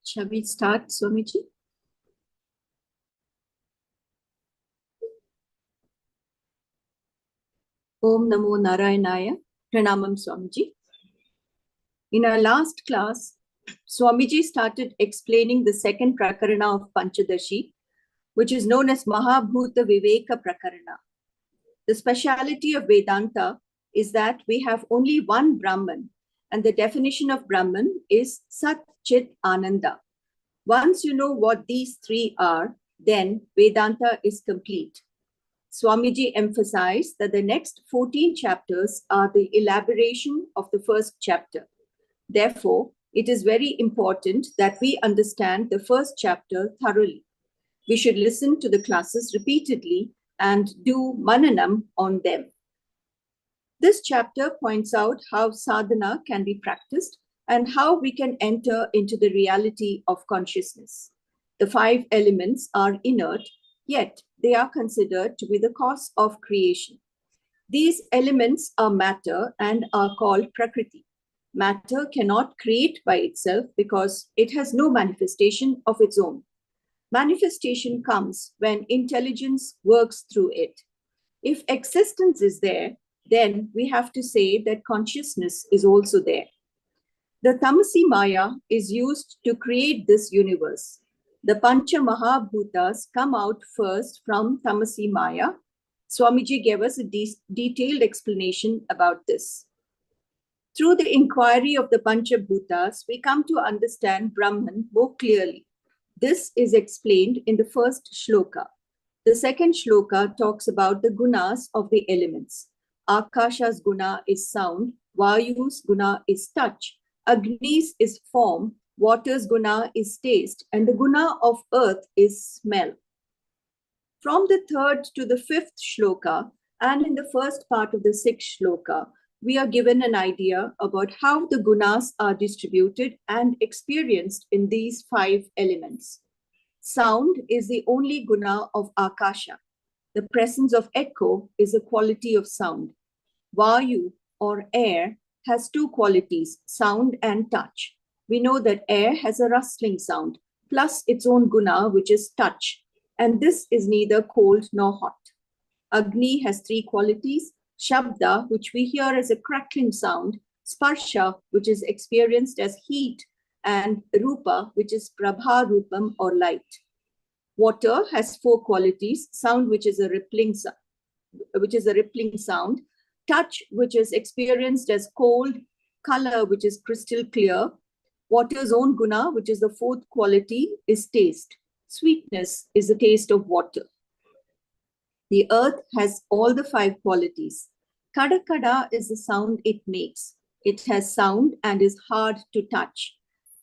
Shall we start, Swamiji? Om Namo Narayanaya. Pranamam, Swamiji. In our last class, Swamiji started explaining the second Prakarana of Pancadashi, which is known as Mahaboothaviveka Prakarana. The speciality of Vedanta is that we have only one Brahman, and the definition of Brahman is Sat Chit Ananda. Once you know what these three are, then Vedanta is complete. Swamiji emphasized that the next 14 chapters are the elaboration of the first chapter. Therefore, it is very important that we understand the first chapter thoroughly. We should listen to the classes repeatedly and do mananam on them. This chapter points out how sadhana can be practiced and how we can enter into the reality of consciousness. The 5 elements are inert, yet they are considered to be the cause of creation. These elements are matter and are called Prakriti. Matter cannot create by itself because it has no manifestation of its own. Manifestation comes when intelligence works through it. If existence is there, then we have to say that consciousness is also there. The Tamasi Maya is used to create this universe. The Pancha Mahabhutas come out first from Tamasi Maya. Swamiji gave us a detailed explanation about this. Through the inquiry of the Pancha Bhutas, we come to understand Brahman more clearly. This is explained in the first shloka. The second shloka talks about the gunas of the elements. Akasha's guna is sound, Vayu's guna is touch, Agni's is form, water's guna is taste, and the guna of earth is smell. From the 3rd to the 5th shloka, and in the first part of the 6th shloka, we are given an idea about how the gunas are distributed and experienced in these 5 elements. Sound is the only guna of Akasha. The presence of echo is a quality of sound. Vayu, or air, has 2 qualities, sound and touch. We know that air has a rustling sound, plus its own guna, which is touch, and this is neither cold nor hot. Agni has 3 qualities, Shabda, which we hear as a crackling sound, Sparsha, which is experienced as heat, and Rupa, which is Prabha Rupam or light. Water has 4 qualities, sound, which is a rippling sound, touch, which is experienced as cold, color, which is crystal clear. Water's own guna, which is the 4th quality, is taste. Sweetness is the taste of water. The earth has all the 5 qualities. Kada kada is the sound it makes. It has sound and is hard to touch.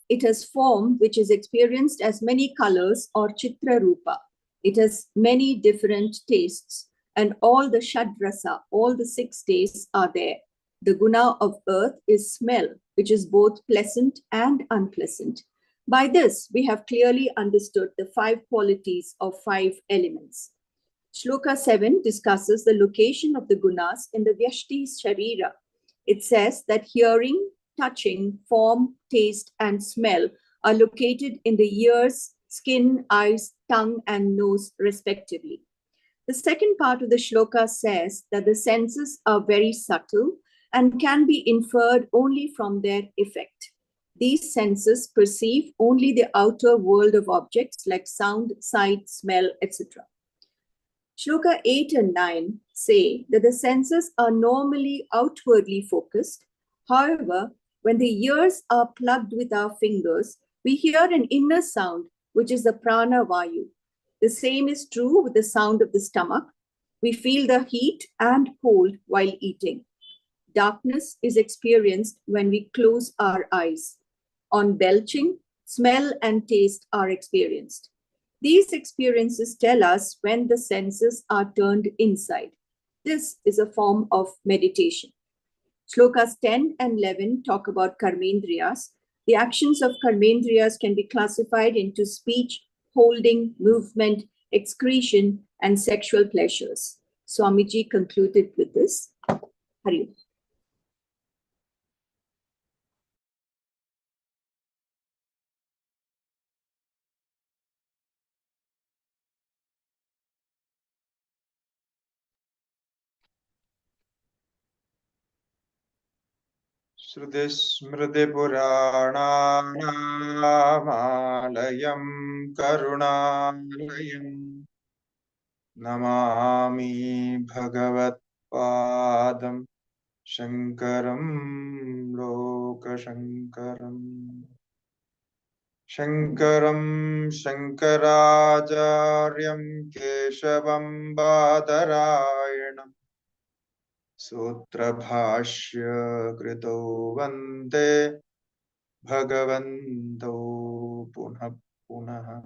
It has form, which is experienced as many colors or chitra rupa. It has many different tastes, and all the shadrasa, all the 6 tastes are there. The guna of earth is smell, which is both pleasant and unpleasant. By this, we have clearly understood the 5 qualities of 5 elements. Shloka 7 discusses the location of the gunas in the Vyashti's Sharira. It says that hearing, touching, form, taste, and smell are located in the ears, skin, eyes, tongue, and nose, respectively. The second part of the shloka says that the senses are very subtle and can be inferred only from their effect. These senses perceive only the outer world of objects like sound, sight, smell, etc. Shloka 8 and 9 say that the senses are normally outwardly focused. However, when the ears are plugged with our fingers, we hear an inner sound, which is the prana vayu. The same is true with the sound of the stomach. We feel the heat and cold while eating. Darkness is experienced when we close our eyes. On belching, smell and taste are experienced. These experiences tell us when the senses are turned inside. This is a form of meditation. Shlokas 10 and 11 talk about karmendriyas. The actions of karmendriyas can be classified into speech, holding, movement, excretion, and sexual pleasures. Swamiji concluded with this. Hari. Shrutismritipuranamalayam karunalayam namami bhagavat padam Shankaram lokashankaram Shankaram Shankaracharyam Keshavam Badarayanam Sutra Bhashya Krito Vande Bhagavanto Punah Punah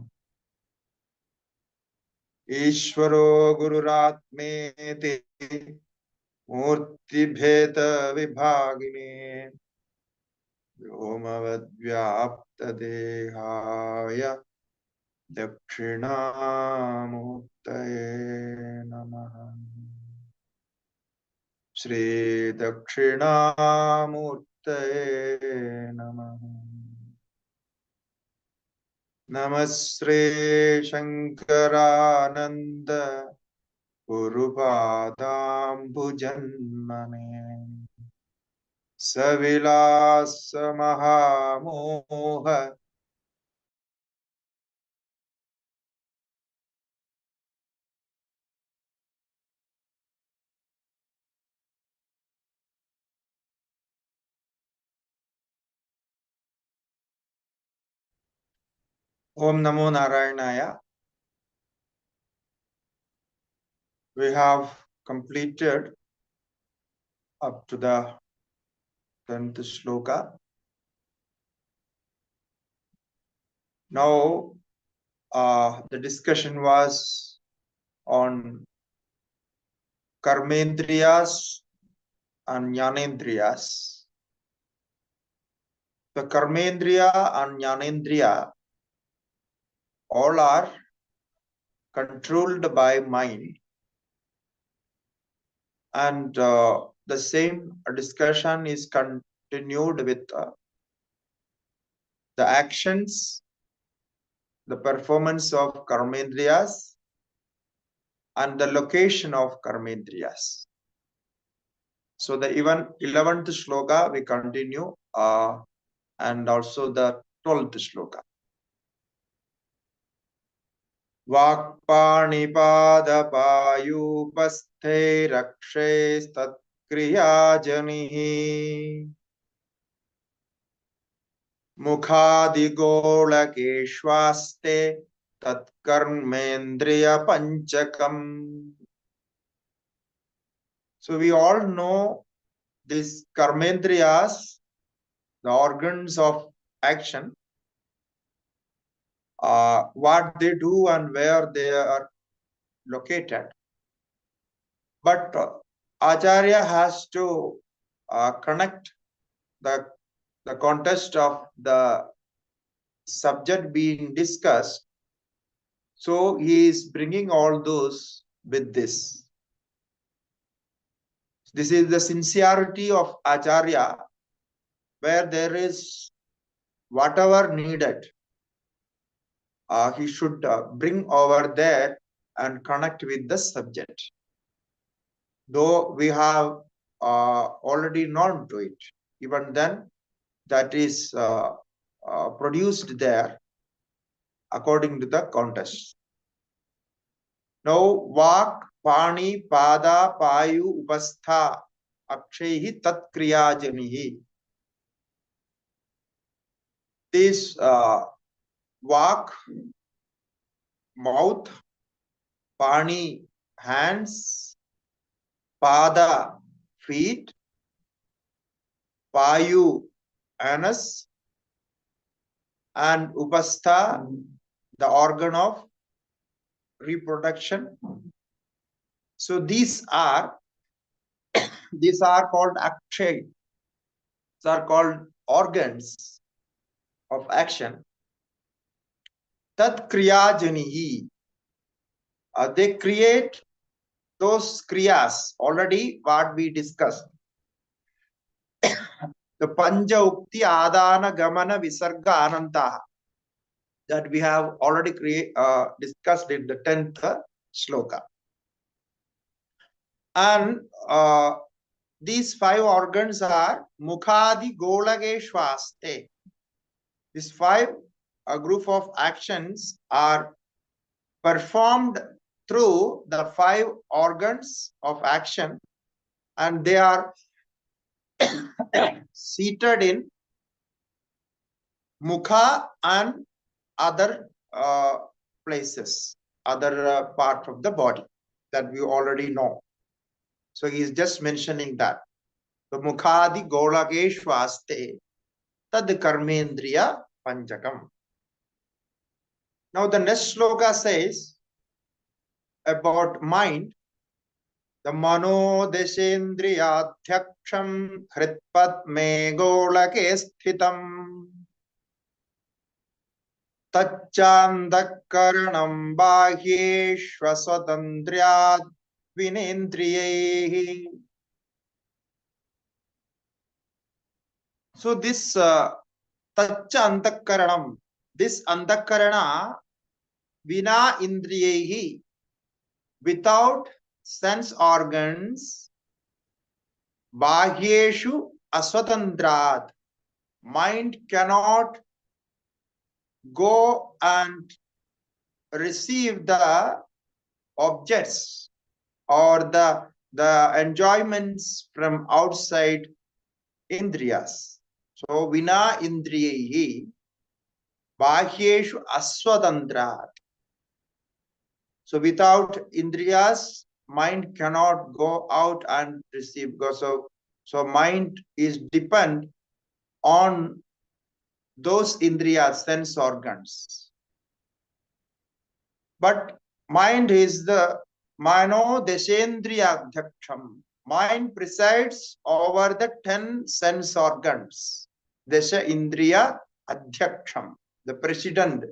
Ishvaro Gururatmeti Murti Bheta Vibhagine Vyomavadvyapta Dehaya Dakshinamurtaye Namaha Shri Dakshinamurtaye Namaha Namasre Shankarananda Gurupadambujanmane Savilasa Mahamoha Om Namo Narayanaya. We have completed up to the 10th shloka. Now, the discussion was on karmendriyas and jnanendriyas. The karmendriya and jnanendriya all are controlled by mind, and the same discussion is continued with the actions, the performance of karmendriyas and the location of karmendriyas. So the even 11th shloka we continue and also the 12th shloka. Vakpanipadapayupaste rakshe tatkriya Mukhadigolakeshwaste tatkarmendriya panchakam. So we all know these karmendriyas, the organs of action, what they do and where they are located. But Acharya has to connect the context of the subject being discussed. So he is bringing all those with this. This is the sincerity of Acharya, where there is whatever needed, he should bring over there and connect with the subject. Though we have already known to it, even then that is produced there according to the context. Now, Vak, Pani, Pada, Payu, Upastha, Akshehi, Tat Kriyajanihi. This Vak, mouth, Pani, hands, Pada, feet, Payu, anus, and Upastha, the organ of reproduction. So these are called akshay. These are called organs of action. Tat kriyajanihi. They create those kriyas already what we discussed. The Panja Ukti Adana Gamana Visarga Ananta that we have already discussed in the 10th shloka. And these 5 organs are Mukhadi Golage Shvaste. These 5 a group of actions are performed through the 5 organs of action, and they are seated in Mukha and other places, other part of the body that we already know. So he is just mentioning that. The Mukhadi Golage Shvaste Tad Karmendriya Panchakam. Now the next sloka says about mind. The Mano Deshendriyadhyaksham Hritpadme Golake Sthitam Tachandakaranam Bahyeshva Swadandriyad Vinendriyehi. So this Tachandakaranam, this Andakarana Vina Indriyehi, without sense organs, Bahyeshu Aswatandrad, mind cannot go and receive the objects or the enjoyments from outside Indriyas. So Vina Indriyehi, Bahyeshu Aswatandrad. So without Indriyas, mind cannot go out and receive. So mind is depend on those Indriyas, sense organs. But mind is the Mano Deshendriya Adhyaksham. Mind presides over the 10 sense organs. Desha Indriya Adhyaksham, the president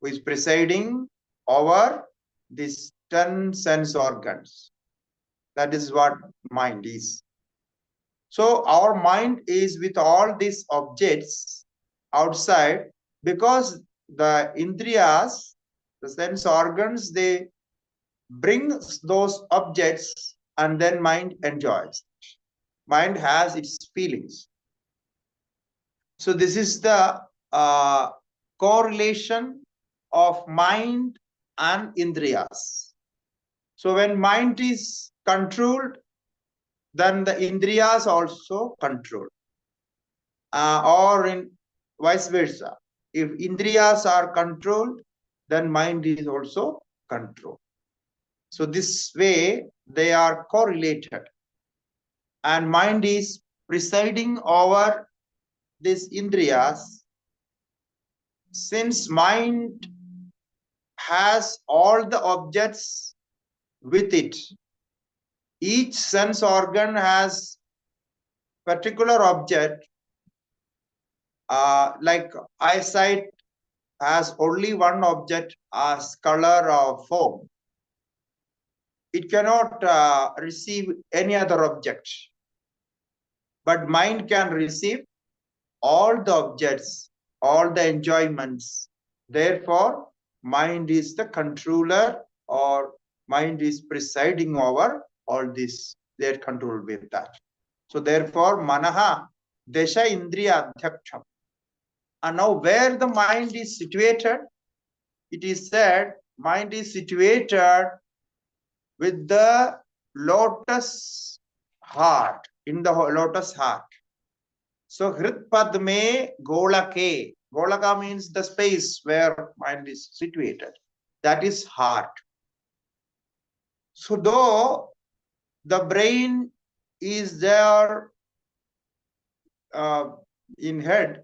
who is presiding over these 10 sense organs. That is what mind is. So our mind is with all these objects outside, because the Indriyas, the sense organs, they bring those objects and then mind enjoys. Mind has its feelings. So this is the correlation of mind and Indriyas. So when mind is controlled, then the Indriyas also controlled. Or in vice versa. If Indriyas are controlled, then mind is also controlled. So this way they are correlated. And mind is presiding over these Indriyas. Since mind has all the objects with it, each sense organ has particular object, like eyesight has only one object as color or form. It cannot receive any other object. But mind can receive all the objects, all the enjoyments. Therefore, mind is the controller, or mind is presiding over all this. They are controlled with that. So therefore, Manaha Desha Indriya Adhyaksham. And now where the mind is situated, it is said mind is situated with the lotus heart, in the lotus heart. So Hritpadme Golake. Golaka means the space where mind is situated. That is heart. So though the brain is there in head,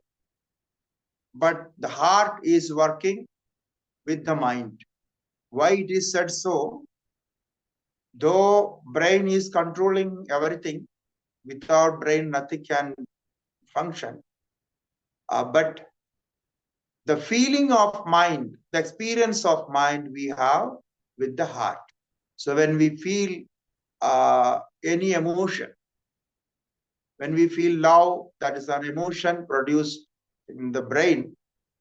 but the heart is working with the mind. Why it is said so? Though brain is controlling everything, without brain nothing can function. But the feeling of mind, the experience of mind we have with the heart. So when we feel any emotion, when we feel love, that is an emotion produced in the brain,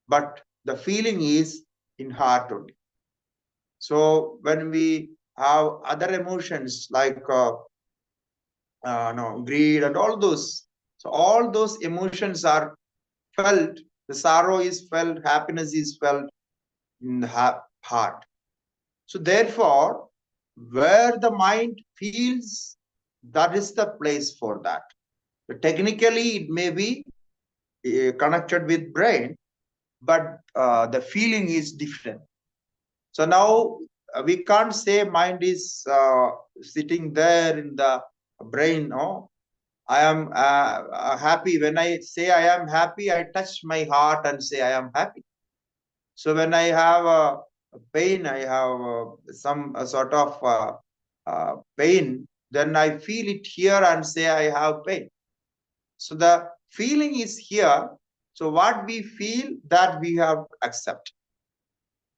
but the feeling is in heart only. So when we have other emotions like no, greed and all those. So all those emotions are felt. The sorrow is felt, happiness is felt in the heart. So therefore, where the mind feels, that is the place for that. But technically, it may be connected with brain, but the feeling is different. So now we can't say mind is sitting there in the brain. No, I am happy. When I say I am happy, I touch my heart and say I am happy. So when I have a pain, I have some sort of pain, then I feel it here and say I have pain. So the feeling is here. So what we feel, that we have to accept.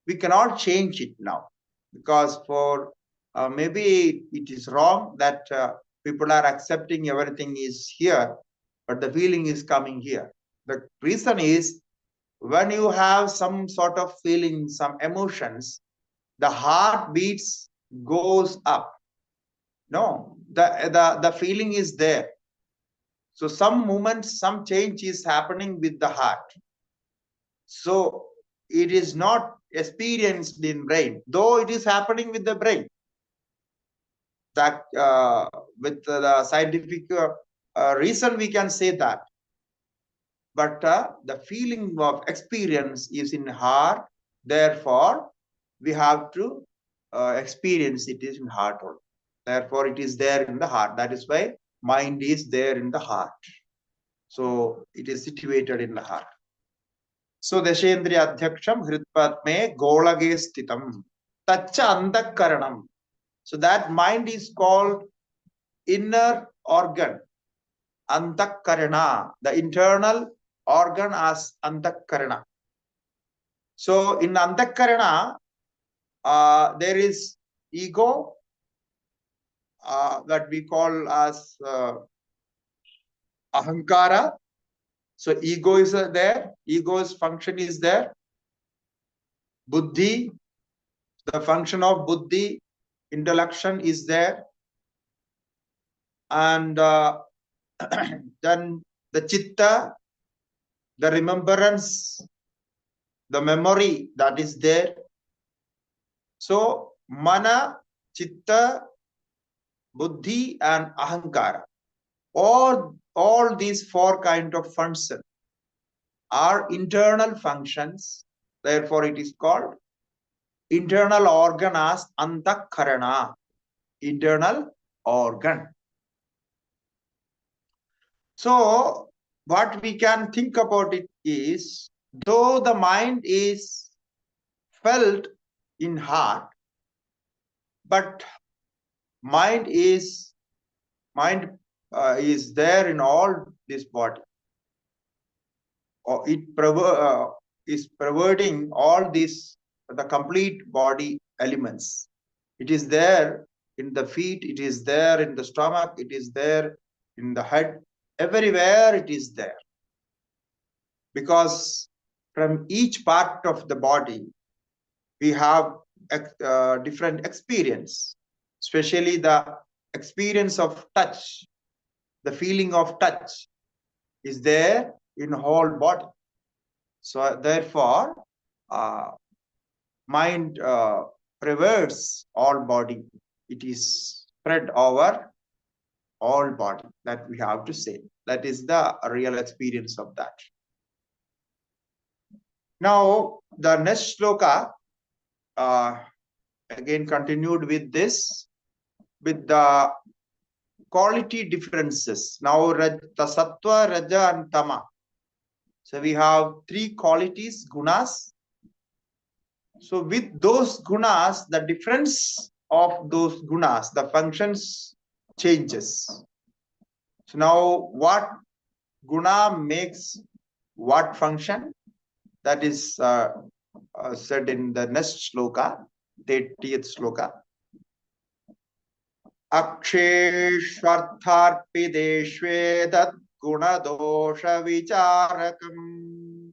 We cannot change it now, because for maybe it is wrong that people are accepting everything is here, but the feeling is coming here. The reason is, when you have some sort of feeling, some emotions, the heart beats goes up. No, the feeling is there. So some movement, some change is happening with the heart. So it is not experienced in brain, though it is happening with the brain. That with the scientific reason we can say that. But the feeling of experience is in heart. Therefore, we have to experience it is in heart only. Therefore, it is there in the heart. That is why mind is there in the heart. So it is situated in the heart. So Dashendriya Adhyaksham Hritpadme Golage Sthitam Tacha Andakaranam. So that mind is called inner organ, Antakarana, the internal organ as Antakarana. So in Antakarana, there is ego, that we call as Ahankara. So ego is there, ego's function is there. Buddhi, the function of Buddhi, intellection is there. And then the Chitta, the remembrance, the memory, that is there. So Mana, Chitta, Buddhi and Ahankara, all these four kind of functions are internal functions. Therefore it is called internal organ as Antakarana, internal organ. So what we can think about it is, though the mind is felt in heart, but mind is there in all this body. It is perverting all these, the complete body elements. It is there in the feet, it is there in the stomach, it is there in the head, everywhere it is there. Because from each part of the body, we have different experience, especially the experience of touch. The feeling of touch is there in whole body. So therefore, mind pervades all body. It is spread over all body, that we have to say. That is the real experience of that. Now, the next sloka, again continued with this, with the quality differences. Now, the sattva, raja and tama. So we have three qualities, gunas. So with those gunas, the difference of those gunas, the functions changes. So now what guna makes what function? That is said in the next sloka, 30th sloka. Aksheshvartharpideshvedat gunadosha vicharakam.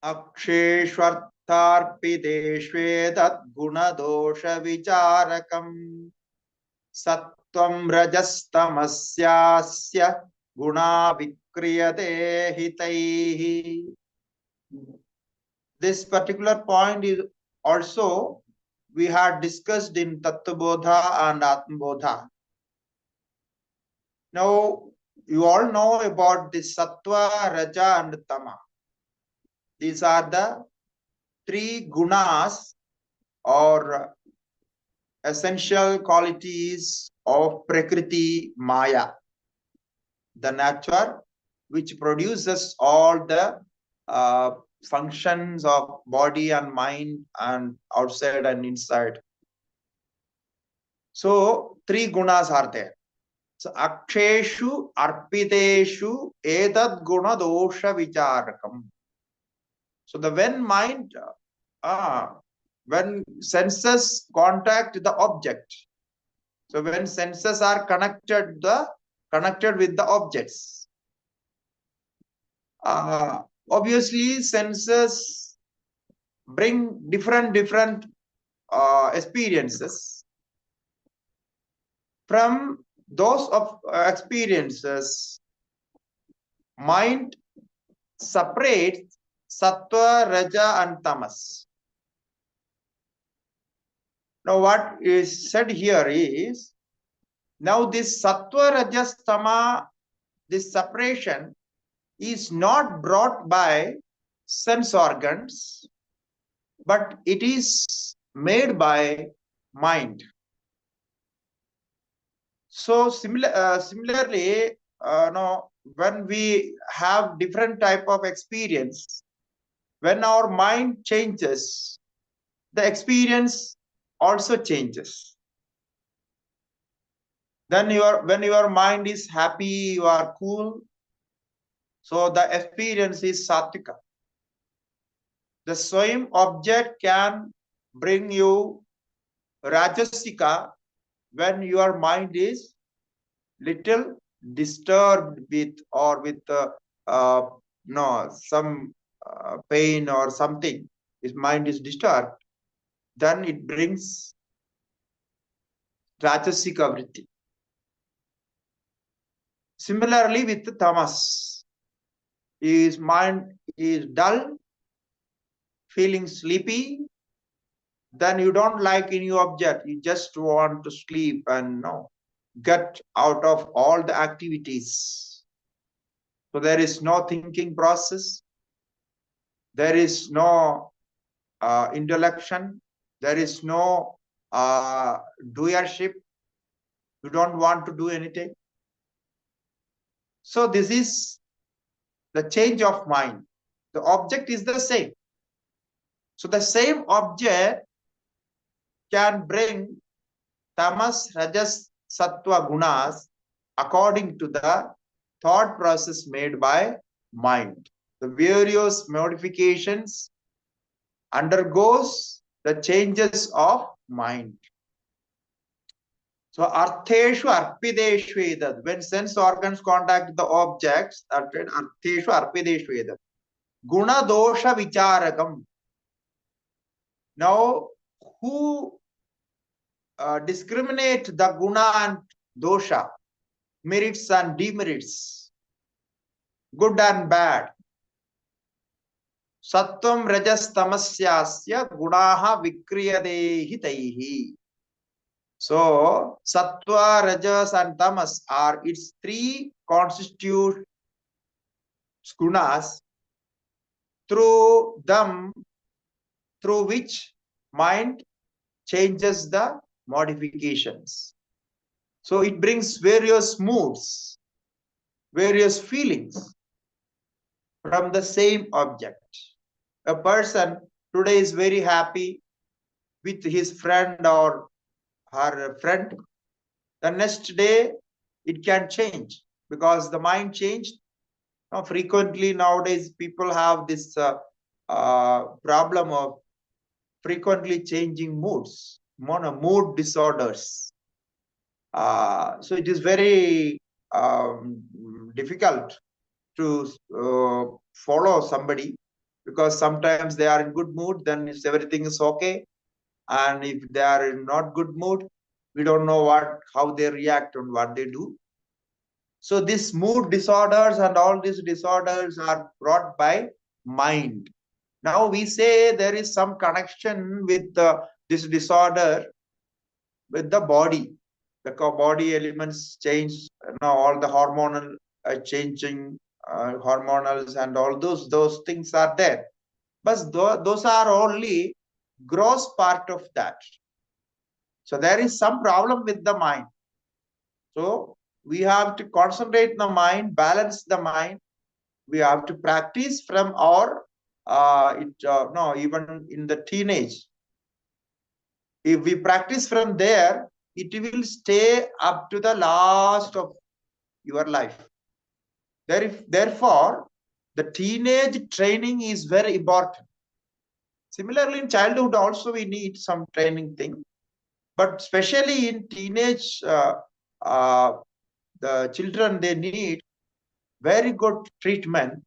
Aksheshvartharpideshvedat gunadosha vicharakam. Sattvam rajastamasya guna vikriyate hitaihi. This particular point is also we had discussed in Tattvabodha and Atmabodha. Now, you all know about the Sattva, Raja and Tama. These are the three gunas or essential qualities of Prakriti Maya, the nature which produces all the functions of body and mind and outside and inside. So, three gunas are there. So, aksheshu arpiteshu edad guna dosha vicharakam. So, the when senses contact the object, so when senses are connected with the objects, obviously senses bring different experiences. From those experiences, mind separates sattva, raja and tamas. Now what is said here is, now this sattva, rajas, tama, this separation is not brought by sense organs, but it is made by mind. So similarly, when we have different type of experience, when our mind changes, the experience also changes. Then when your mind is happy, you are cool, so the experience is sattvika. The same object can bring you rajasika when your mind is little disturbed with some pain or something. His mind is disturbed, then it brings rajasika vritti. Similarly with tamas, his mind is dull, feeling sleepy, then you don't like any object, you just want to sleep and get out of all the activities. So there is no thinking process, there is no intellection, there is no doership, you don't want to do anything. So this is the change of mind. The object is the same. So the same object can bring tamas, rajas, sattva gunas according to the thought process made by mind. The various modifications undergoes the changes of mind. So artheshu arpideshu edad, when sense organs contact the objects, artheshu arpideshu edad guna dosha vicharakam. Now who discriminate the guna and dosha, merits and demerits, good and bad? Sattvam rajas tamasyasya gunaha vikriyade hitaihi. So sattva, rajas and tamas are its three constitute gunas, through which mind changes the modifications. So it brings various moods, various feelings from the same object. A person today is very happy with his friend or her friend. The next day it can change because the mind changed. Now, frequently nowadays people have this problem of frequently changing moods, mood disorders. So it is very difficult to follow somebody, because sometimes they are in good mood, then everything is okay, and if they are in not good mood, We don't know how they react and what they do. So these mood disorders and all these disorders are brought by mind. Now we say there is some connection with this disorder with the body. The body elements change, all the hormonal changing, hormonals and all those things are there. But those are only gross part of that. So there is some problem with the mind. So we have to concentrate the mind, balance the mind. We have to practice from our even in the teenage. If we practice from there, it will stay up to the last of your life. Therefore, the teenage training is very important. Similarly, in childhood also we need some training thing, but especially in teenage, the children, they need very good treatment,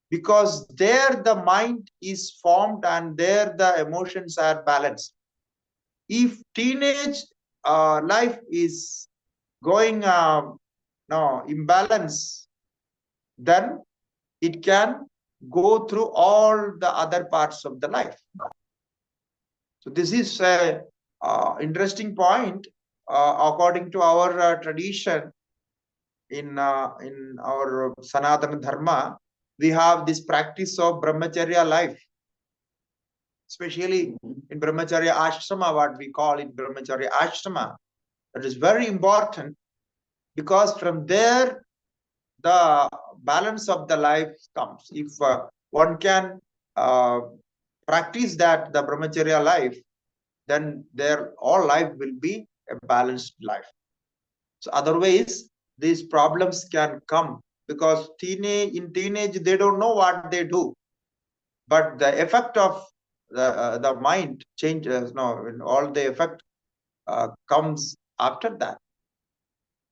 because there the mind is formed and there the emotions are balanced. If teenage life is going imbalance, then it can go through all the other parts of the life. So this is a interesting point. According to our tradition, in our Sanatana Dharma, we have this practice of Brahmacharya life. Especially in Brahmacharya Ashrama, what we call it Brahmacharya Ashrama. That is very important, because from there the balance of the life comes. If one can practice that, the Brahmacharya life, then their all life will be a balanced life. So otherwise, these problems can come, because in teenage they don't know what they do, but the effect of the mind changes. All the effect comes after that.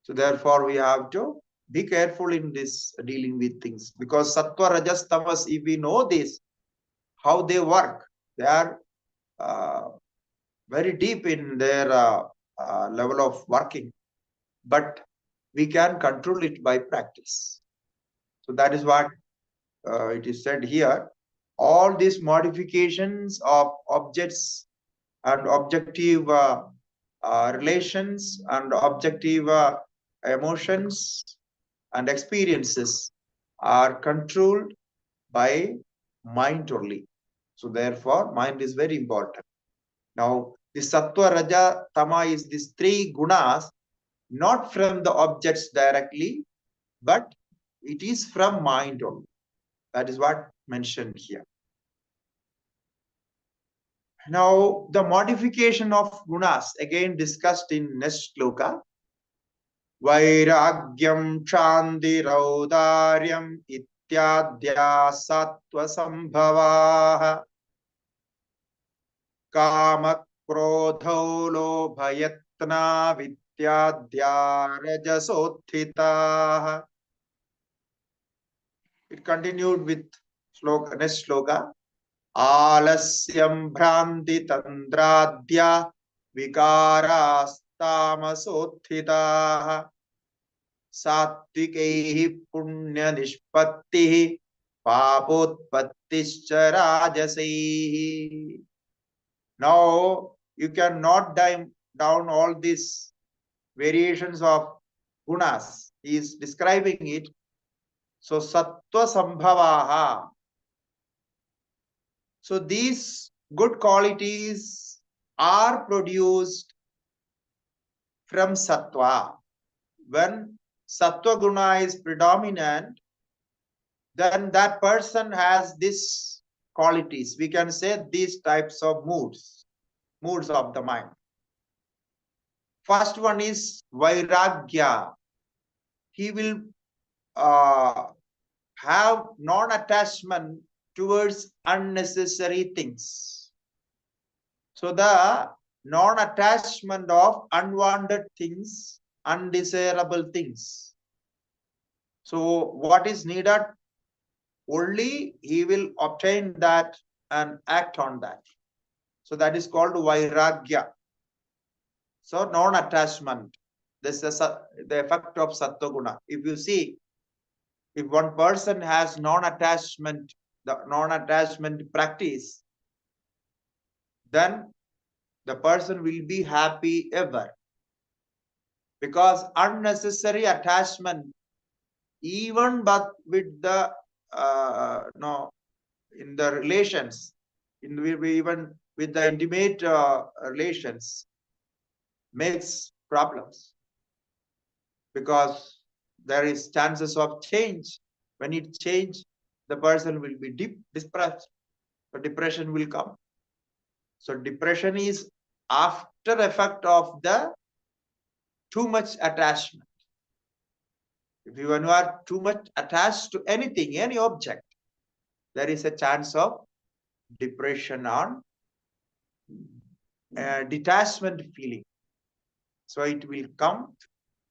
So therefore, we have to be careful in this dealing with things, because sattva, rajas, tamas, if we know this, how they work, they are very deep in their level of working, but we can control it by practice. So that is what it is said here. All these modifications of objects and objective relations and objective emotions and experiences are controlled by mind only. So therefore, mind is very important. Now, the sattva, raja, tama is these three gunas, not from the objects directly, but it is from mind only. That is what mentioned here. Now, the modification of gunas, again discussed in next sloka. Vairagyam Shanti Raudaryam Ityadya Sattva Sambhavaha Kama Krodho Lobhayatna Vidyadya Rajasothitaha. It continued with next sloka. Alasyam Bhranti Tandradya Vikarastamasotthitaha Satvikaihi Punya Nishpattihi Papotpattischa Rajasaihi. Now you can note down all these variations of gunas. He is describing it. So sattva sambhavaha. So these good qualities are produced from sattva. When sattva guna is predominant, then that person has these qualities. We can say these types of moods of the mind. First one is vairagya. He will have non-attachment towards unnecessary things. So the non-attachment of unwanted things, undesirable things. So what is needed? Only he will obtain that and act on that. So that is called vairagya. So non-attachment. This is the effect of Sattva Guna. If you see, if one person has non-attachment, the non-attachment practice, then the person will be happy ever. Because unnecessary attachment, even but with the in the relations, even with the intimate relations, makes problems. Because there is chances of change. When it change, the person will be depressed. So depression will come. So depression is after effect of the too much attachment. If you are too much attached to anything, any object, there is a chance of depression on detachment feeling. So it will come,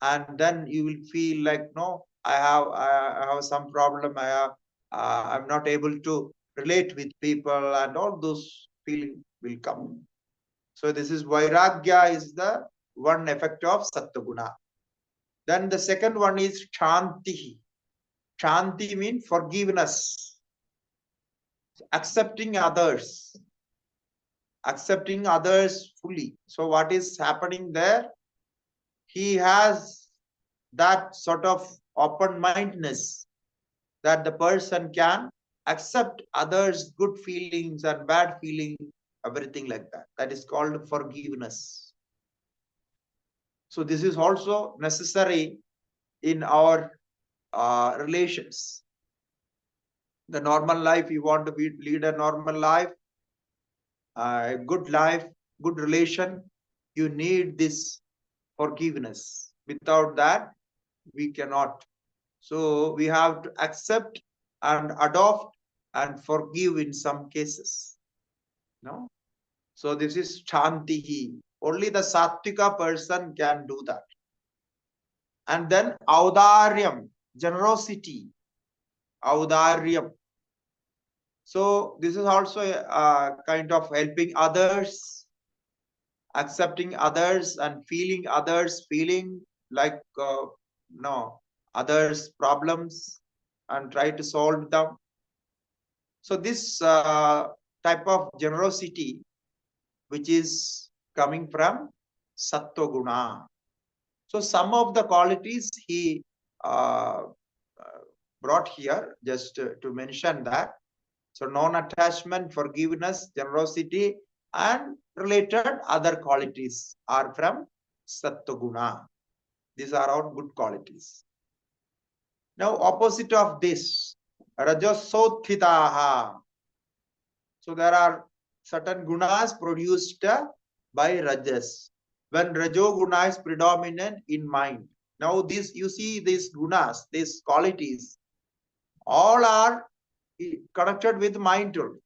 and then you will feel like, no, I have some problem. I'm not able to relate with people, and all those feelings will come. So this is Vairagya is the one effect of Sattva-guna. Then the second one is Shanti. Shanti means forgiveness. Accepting others. Accepting others fully. So what is happening there? He has that sort of open-mindedness that the person can accept others' good feelings and bad feelings, everything like that. That is called forgiveness. So this is also necessary in our relations. The normal life, you want to lead a normal life, a good life, good relation, you need this forgiveness. Without that, we cannot. So we have to accept and adopt and forgive in some cases. No? So this is Shantihi. Only the Sattvika person can do that. And then Audaryam, generosity. Audaryam. So this is also a kind of helping others, accepting others and feeling others, feeling like others' problems and try to solve them. So this type of generosity, which is coming from Sattva Guna. So some of the qualities he brought here, just to mention that. So non-attachment, forgiveness, generosity, and related other qualities are from Sattva Guna. These are all good qualities. Now, opposite of this, Rajasotthitaha. So there are certain gunas produced by Rajas. When Rajo Guna is predominant in mind. Now, this you see these gunas, these qualities, all are connected with mind only.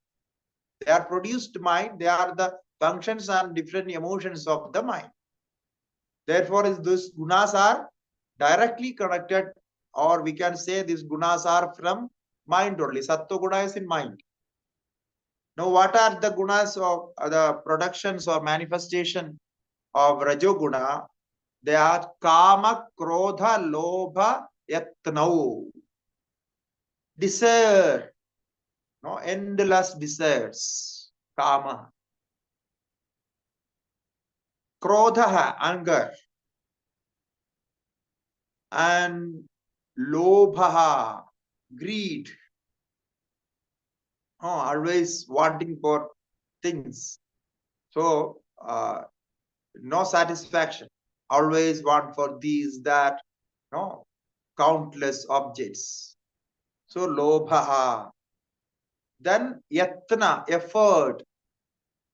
They are produced mind. They are the functions and different emotions of the mind. Therefore, these gunas are directly connected, or we can say these gunas are from mind only. Sattva Guna is in mind. Now, what are the gunas of the productions or manifestation of Rajoguna? They are Kama, Krodha, Lobha, Yatnau. Desire. No, endless desires. Kama. Krodha, anger. And Lobha, greed. Always wanting for things. So, no satisfaction. Always want for these, that, no, countless objects. So, Lobha. Then, Yatna, effort.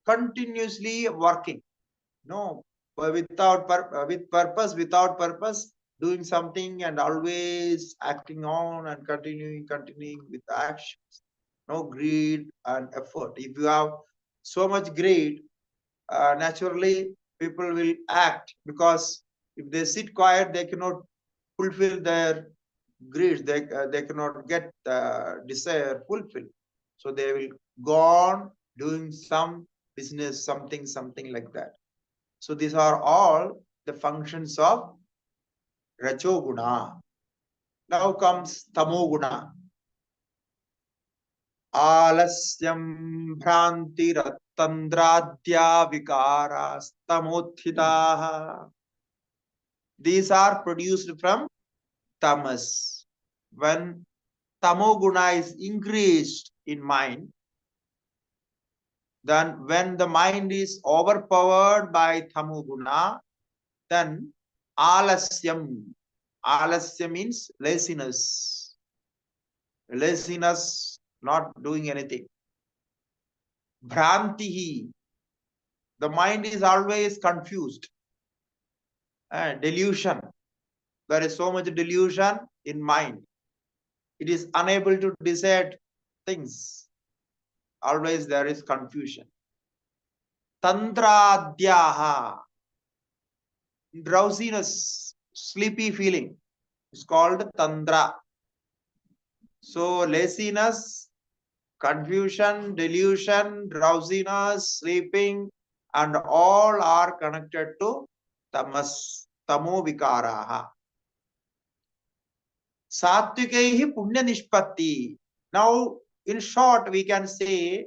Continuously working. No, without with purpose, without purpose, doing something and always acting on and continuing with the actions. No, greed and effort. If you have so much greed, naturally people will act, because if they sit quiet, they cannot fulfill their greed. They cannot get the desire fulfilled. So they will go on doing some business, something like that. So these are all the functions of Rajoguna. Now comes Tamoguna. Alasyam Bhranti Ratandradya Vikaras Tamothitaha. These are produced from tamas. When tamoguna is increased in mind, then when the mind is overpowered by tamoguna, then alasyam. Alasya means laziness. Laziness, not doing anything. Bhrantihi. The mind is always confused. Delusion. There is so much delusion in mind. It is unable to decide things. Always there is confusion. Tantradhyaha. Drowsiness, sleepy feeling. It's called tantra. So laziness, confusion, delusion, drowsiness, sleeping, and all are connected to tamas, tamo vikaraha. Satvikaihi punya nishpatti. Now, in short, we can say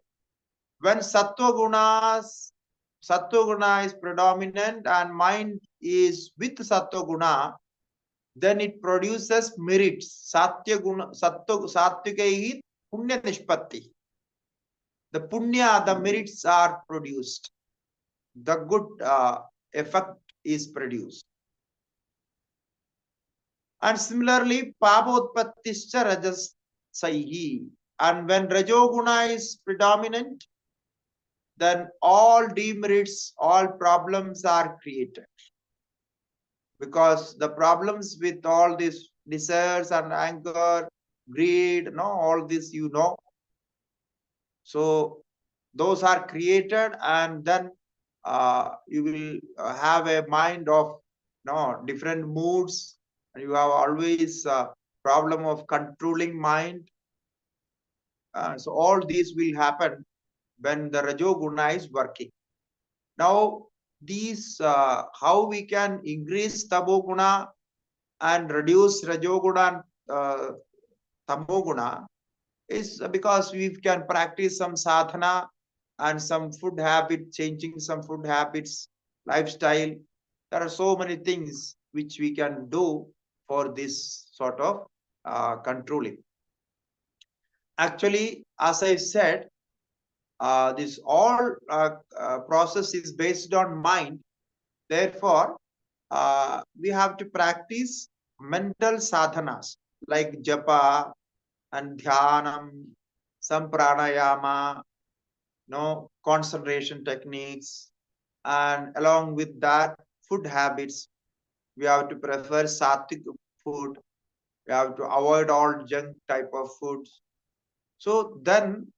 when sattva guna is predominant and mind is with sattva guna, then it produces merits. Satvikaihi punya nishpatti. The punya, the merits are produced. The good effect is produced. And similarly, pabodpattischa rajasaihi. And when rajoguna is predominant, then all demerits, all problems are created. Because the problems with all these desires and anger, greed, all this you know. So those are created, and then you will have a mind of different moods. You have always a problem of controlling mind. So all these will happen when the Rajoguna is working. Now, these how we can increase Tamoguna and reduce Rajoguna and Tamoguna is because we can practice some sadhana and some food habit, changing some food habits, lifestyle. There are so many things which we can do for this sort of controlling. Actually, as I said, this all process is based on mind. Therefore, we have to practice mental sadhanas like japa and dhyanam, some pranayama, concentration techniques, and along with that, food habits. We have to prefer sattvic food. We have to avoid all junk type of foods. So then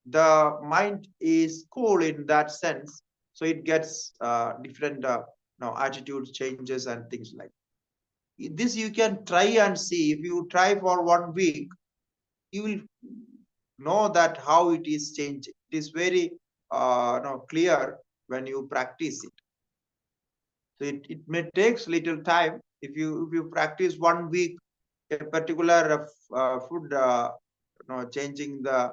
the mind is cool in that sense. So it gets different attitude changes and things like this. You can try and see. If you try for 1 week, you will know that how it is changing. It is very clear when you practice it. So it may take little time. If you practice 1 week a particular food, changing the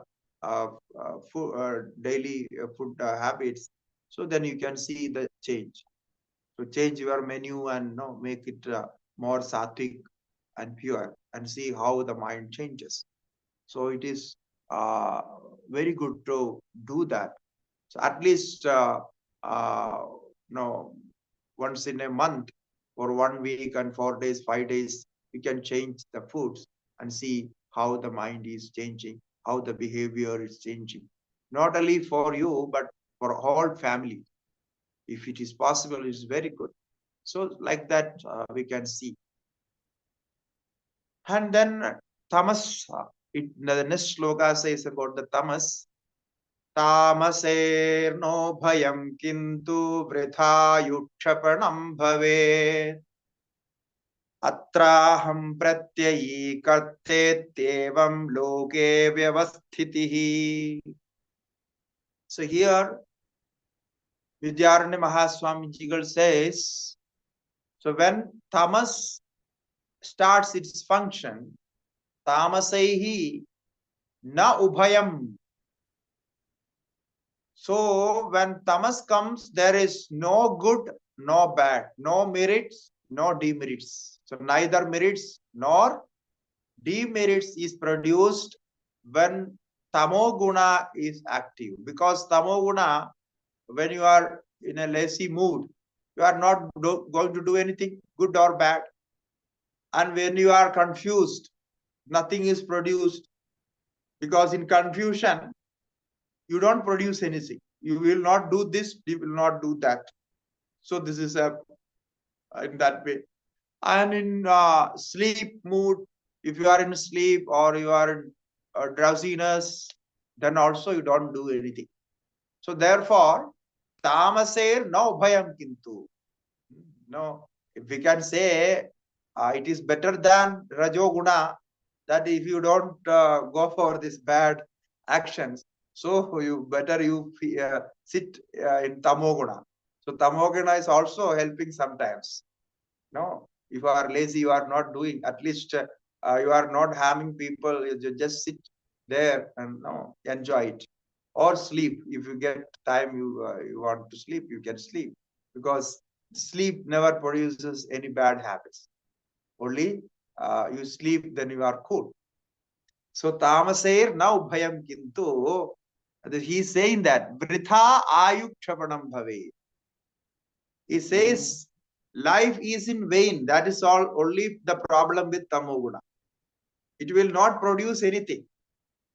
daily food habits, so then you can see the change. So change your menu and make it more sattvic and pure, and see how the mind changes. So it is very good to do that. So at least once in a month, for 1 week and 4 days, 5 days, you can change the foods and see how the mind is changing, how the behavior is changing. Not only for you, but for all family. If it is possible, it's very good. So like that, we can see. And then tamas, the next sloka says about the tamas. Tamaserno bhayam kintu vritha yukshapanam bhave. Atraham pratyayi kartetyevam loke vyavasthitihi. So here, Vidyaranya Mahasvami Jigal says, so when tamas starts its function, tamasaihi na ubhayam. So when tamas comes, there is no good, no bad, no merits, no demerits. So neither merits nor demerits is produced when tamoguna is active. Because tamoguna, when you are in a lazy mood, you are not going to do anything good or bad. And when you are confused, nothing is produced. Because in confusion, you don't produce anything. You will not do this, you will not do that. So this is in that way. And in sleep mood, if you are in sleep or you are in drowsiness, then also you don't do anything. So therefore, tamaser no bhayam kintu. No, if we can say it is better than rajoguna, that if you don't go for this bad actions, so you better you sit in tamoguna. So tamoguna is also helping sometimes. No, if you are lazy, you are not doing, at least you are not harming people, you just sit there and no, enjoy it. Or sleep. If you get time, you want to sleep, you can sleep. Because sleep never produces any bad habits. Only you sleep, then you are cool. So tamasair now bhayam kintu. He is saying that vritha ayukshapanam bhave. He says life is in vain. That is all only the problem with tamoguna. It will not produce anything.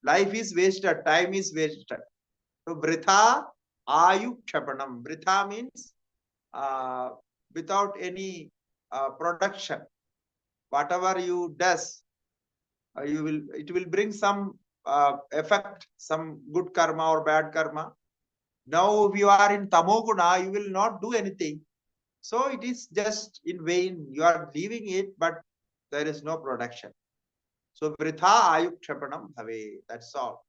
Life is wasted, time is wasted. So vritha ayukshapanam. Vritha means without any production. Whatever you does, it will bring some effect, some good karma or bad karma. Now, if you are in tamoguna, you will not do anything. So it is just in vain. You are leaving it, but there is no production. So vritha ayukshapanam bhave. That's all.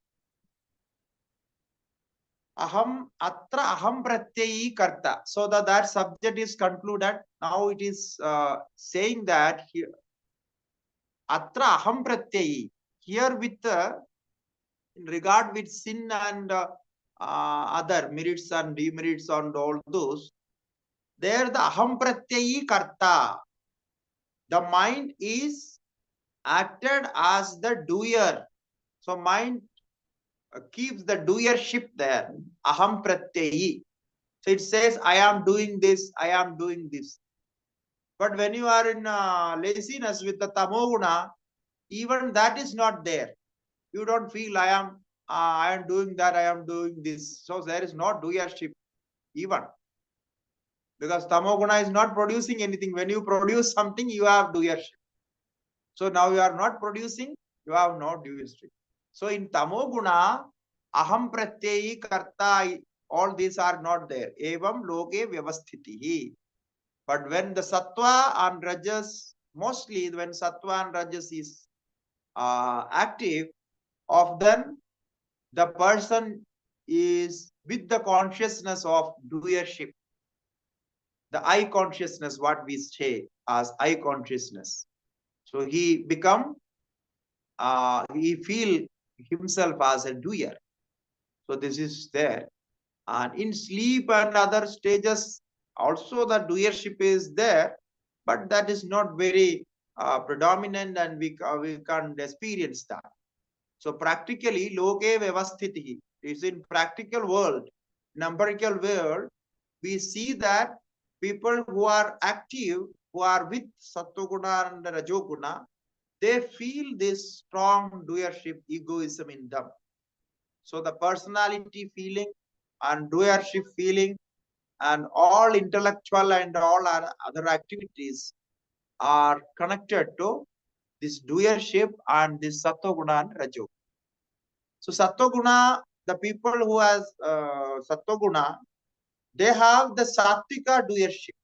Aham atra aham pratyayi karta. So that subject is concluded. Now it is saying that here atra aham pratyayi. Here with in regard with sin and other merits and demerits and all those, there the aham pratyayi karta. The mind is acted as the doer. So mind keeps the doership there. Aham pratyayi. So it says, I am doing this, I am doing this. But when you are in laziness with the tamoguna, even that is not there. You don't feel I am doing that, I am doing this. So there is no doership even. Because tamoguna is not producing anything. When you produce something, you have doership. So now you are not producing, you have no doership. So in tamoguna, aham pratyayi karta, all these are not there. Evam loke vyavasthitihi. But when the sattva and rajas, mostly when sattva and rajas is active, often the person is with the consciousness of doership. The I consciousness, what we say as I consciousness. So he he feel himself as a doer. So this is there. And in sleep and other stages, also the doership is there, but that is not very predominant, and we can't experience that. So practically, loke vyavasthitihi is in practical world, numerical world, we see that people who are active, who are with sattva and rajoguna, they feel this strong doership, egoism in them. So the personality feeling and doership feeling and all intellectual and all other activities are connected to this doership and this sattva and rajoguna. So sattva, the people who has sattva, they have the sattvika doership.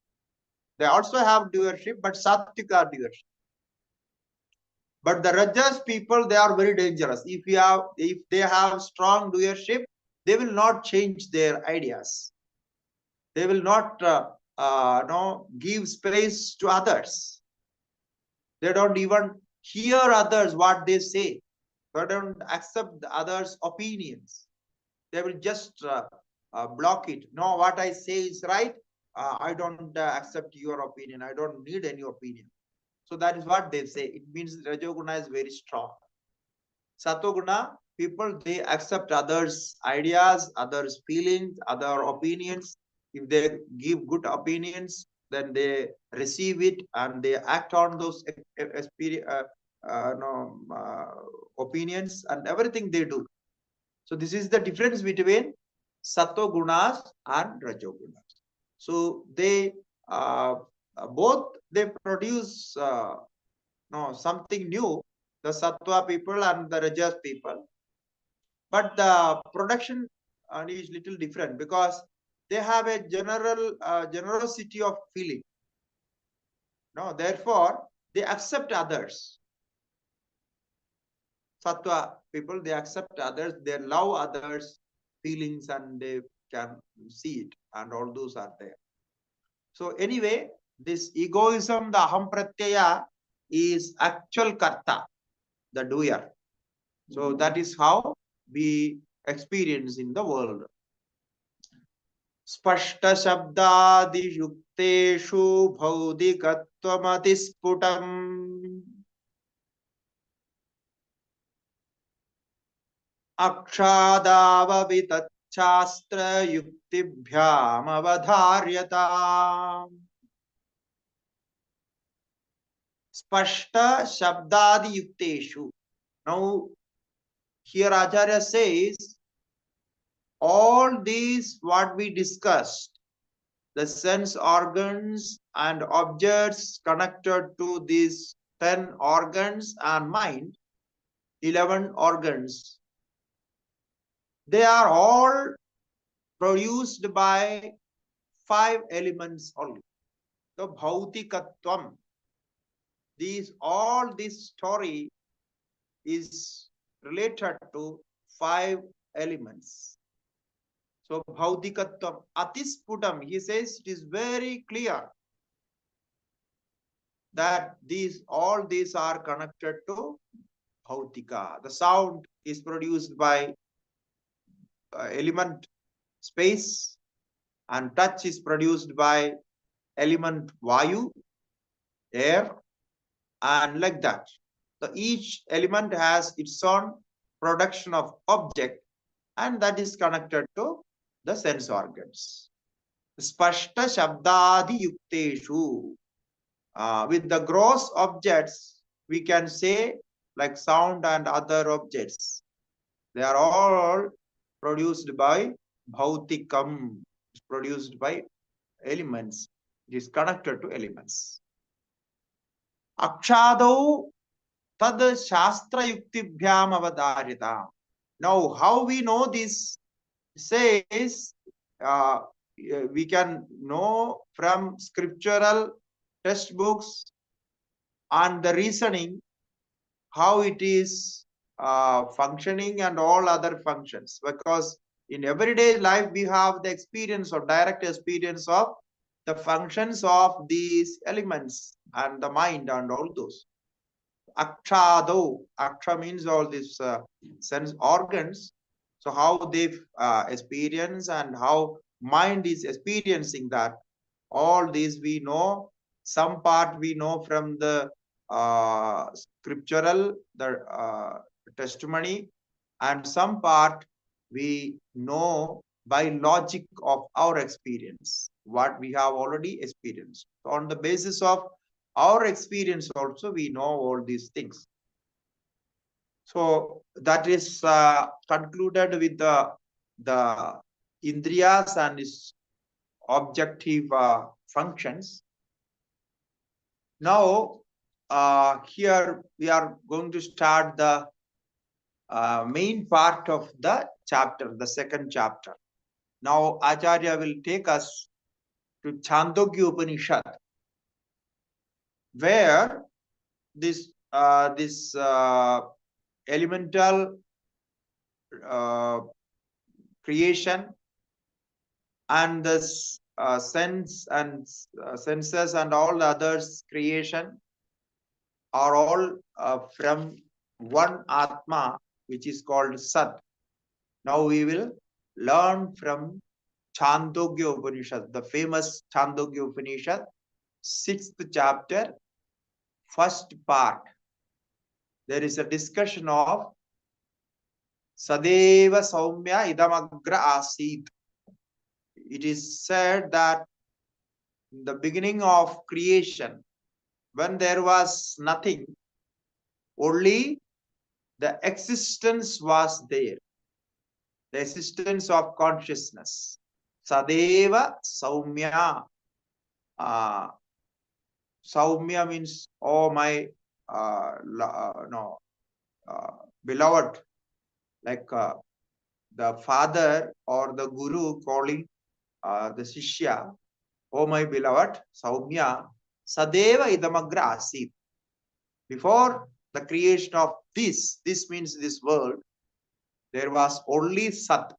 They also have doership, but sattvika doership. But the rajas people, they are very dangerous. If they have strong doership, they will not change their ideas. They will not no, give space to others. They don't even hear others what they say. They don't accept the others' opinions. They will just block it. No, what I say is right. I don't accept your opinion. I don't need any opinion. So that is what they say. It means Rajoguna is very strong. Satoguna, people, they accept others' ideas, others' feelings, other opinions. If they give good opinions, then they receive it and they act on those opinions and everything they do. So this is the difference between Satogunas and Rajogunas. So they both they produce something new, the Sattva people and the Rajas people, but the production is little different because they have a general generosity of feeling. No, therefore they accept others. Sattva people, they accept others, they love others' feelings and they can see it, and all those are there. So anyway, this egoism, the aham pratyaya, is actual karta, the doer. So that is how we experience in the world. Spashta shabdadi yukteshu bhaudikattvamati Akshadavavitatshastra yuktibhyam avadharyata. Spashta shabdadi yukteshu. Now, here Acharya says, all these what we discussed, the sense organs and objects connected to these 10 organs and mind, 11 organs, they are all produced by 5 elements only. The bhautikatvam. All this story is related to 5 elements. So bhautikatvam atisputam, he says it is very clear that all these are connected to bhautika. The sound is produced by element space, and touch is produced by element vayu, air, and like that. So each element has its own production of object, and that is connected to the sense organs. Spashta shabdadi yukteshu. With the gross objects, we can say like sound and other objects. They are all produced by bhautikam, produced by elements. It is connected to elements. Akshadau tad shastra yuktibhyam avadharita. Now, how we know this says we can know from scriptural textbooks and the reasoning how it is functioning and all other functions, because in everyday life we have the experience or direct experience of the functions of these elements and the mind and all those. Akshado, aksha means all these sense organs. So how they experience and how mind is experiencing that, all these we know. Some part we know from the scriptural, the testimony, and some part we know by logic of our experience, what we have already experienced. So on the basis of our experience also we know all these things. So that is concluded with the indriyas and its objective functions. Now here we are going to start the main part of the chapter, the second chapter. Now Acharya will take us to Chandogya Upanishad, where this elemental creation and this sense and senses and all the others creation are all from one Atma, which is called Sat. Now we will learn from Chandogya Upanishad, the famous Chandogya Upanishad, 6th chapter, first part. There is a discussion of Sadeva Saumya Idamagra Asit. It is said that in the beginning of creation, when there was nothing, only the existence was there, the existence of consciousness. Sadeva Saumya. Saumya means, oh my beloved, like the father or the guru calling the Shishya, oh my beloved, Saumya, Sadeva Idamagra Asit. Before the creation of this means this world, there was only Sat,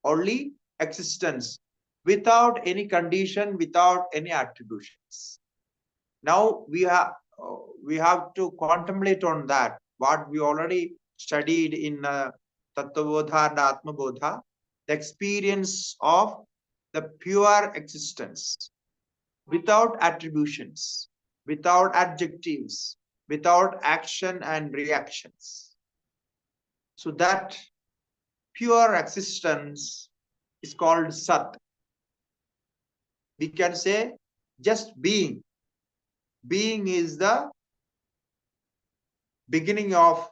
only existence, without any condition, without any attributions. Now we have to contemplate on that, what we already studied in Tattvabodha and Atmabodha, the experience of the pure existence, without attributions, without adjectives, without action and reactions. So that pure existence is called Sat. We can say just being. Being is the beginning of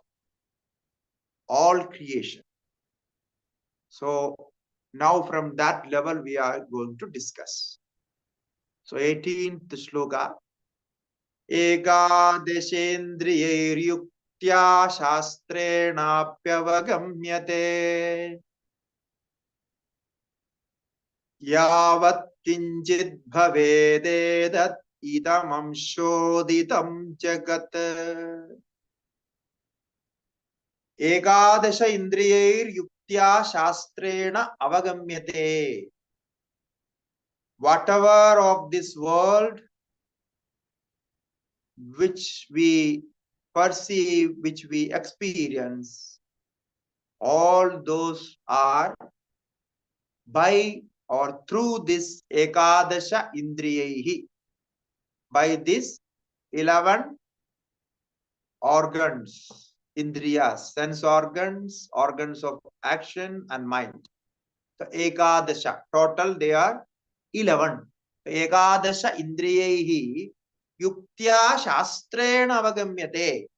all creation. So now from that level we are going to discuss. So 18th shloka. Ekadeshendriyaryuktya shastrenapyavagamyate yavat kinchit bhavededat idamam shodhitam jagat. Ekadasha indriyaryuktya shastrena avagamyate. Whatever of this world which we perceive, which we experience, all those are by or through this Ekadasha Indriyahi, by this 11 organs, Indriyas, sense organs, organs of action and mind. So Ekadasha, total they are 11. Ekadasha Indriyahi Yuktya Shastrena Avagamyate.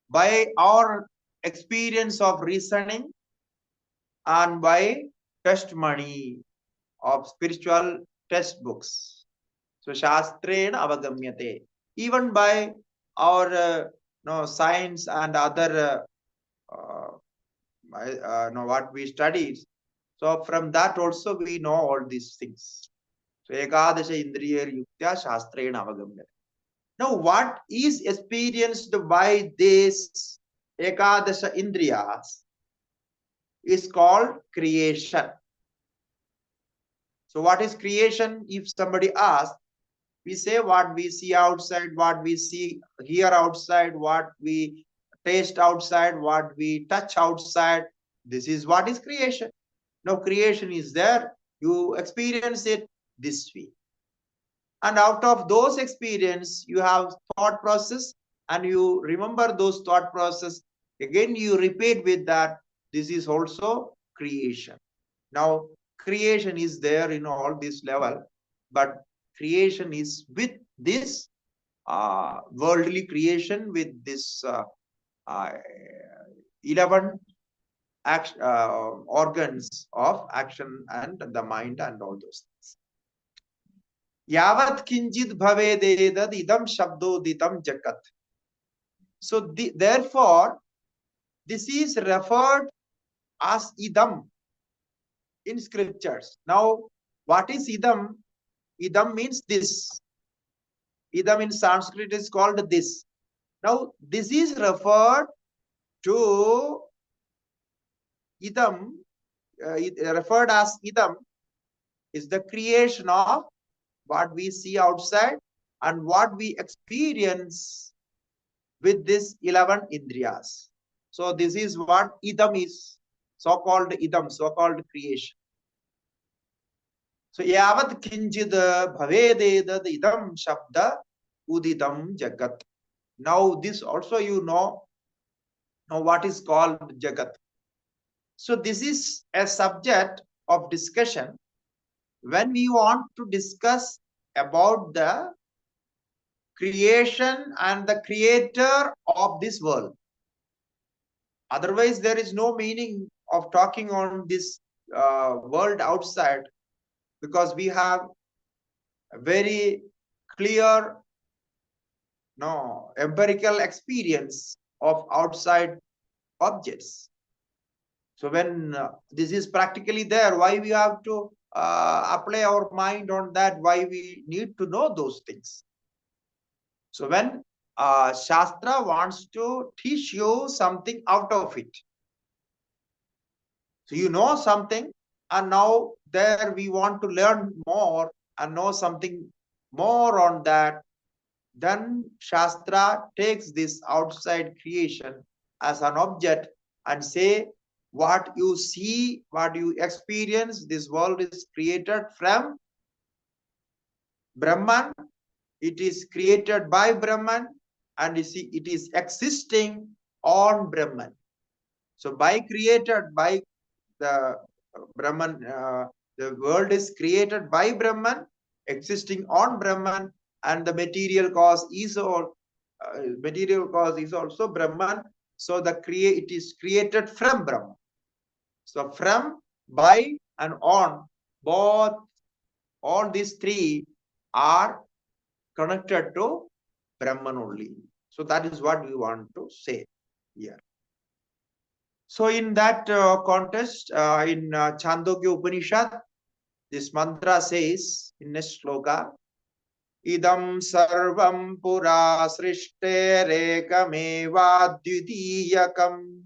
By our experience of reasoning and by testimony of spiritual textbooks. So Shastrena Avagamyate. Even by our science and other what we studied. So from that also we know all these things. So Ekadasha Indriya Yuktya Shastrena Avagamyate. Now, what is experienced by this Ekadasha Indriyas is called creation. So, what is creation? If somebody asks, we say what we see outside, what we see hear outside, what we taste outside, what we touch outside. This is what is creation. Now, creation is there. You experience it this way. And out of those experience, you have thought process and you remember those thought process. Again, you repeat with that. This is also creation. Now, creation is there in all this level, but creation is with this worldly creation, with this 11 organs of action and the mind and all those things. Yavat kinjit bhavededad idam shabdoditam jagat. So therefore, this is referred as idam in scriptures. Now, what is idam? Idam means this. Idam in Sanskrit is called this. Now, this is referred to idam, referred as idam is the creation of what we see outside and what we experience with these 11 indriyas. So this is what idam is, so-called idam, so-called creation. So yavat kinchid bhavededad idam shabda udidam jagat. Now this also you know now what is called jagat. So this is a subject of discussion when we want to discuss about the creation and the creator of this world. Otherwise, there is no meaning of talking on this world outside, because we have a very clear empirical experience of outside objects. So when this is practically there, why we have to apply our mind on that? Why we need to know those things? So when Shastra wants to teach you something out of it, so you know something, and now there we want to learn more and know something more on that, then Shastra takes this outside creation as an object and say, what you see, what you experience, this world is created from Brahman, it is created by Brahman, and you see it is existing on Brahman. So by created by the Brahman, the world is created by Brahman, existing on Brahman, and the material cause is also Brahman. So it is created from Brahman. So from, by, and on, both, all these three are connected to Brahman only. So that is what we want to say here. So in that context, in Chandogya Upanishad, this mantra says in next sloka, idam sarvam pura srishtereka dvitiyakam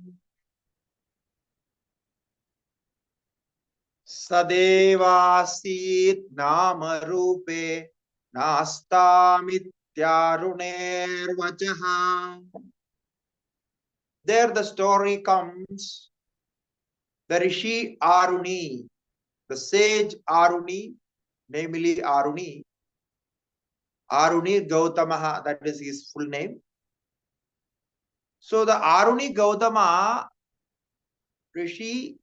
sadevasit nama rupe nastamityarunir vachaha. There the story comes, the Rishi Aruni, the sage Aruni, namely Aruni Gautamaha, that is his full name. So the Aruni Gautama Rishi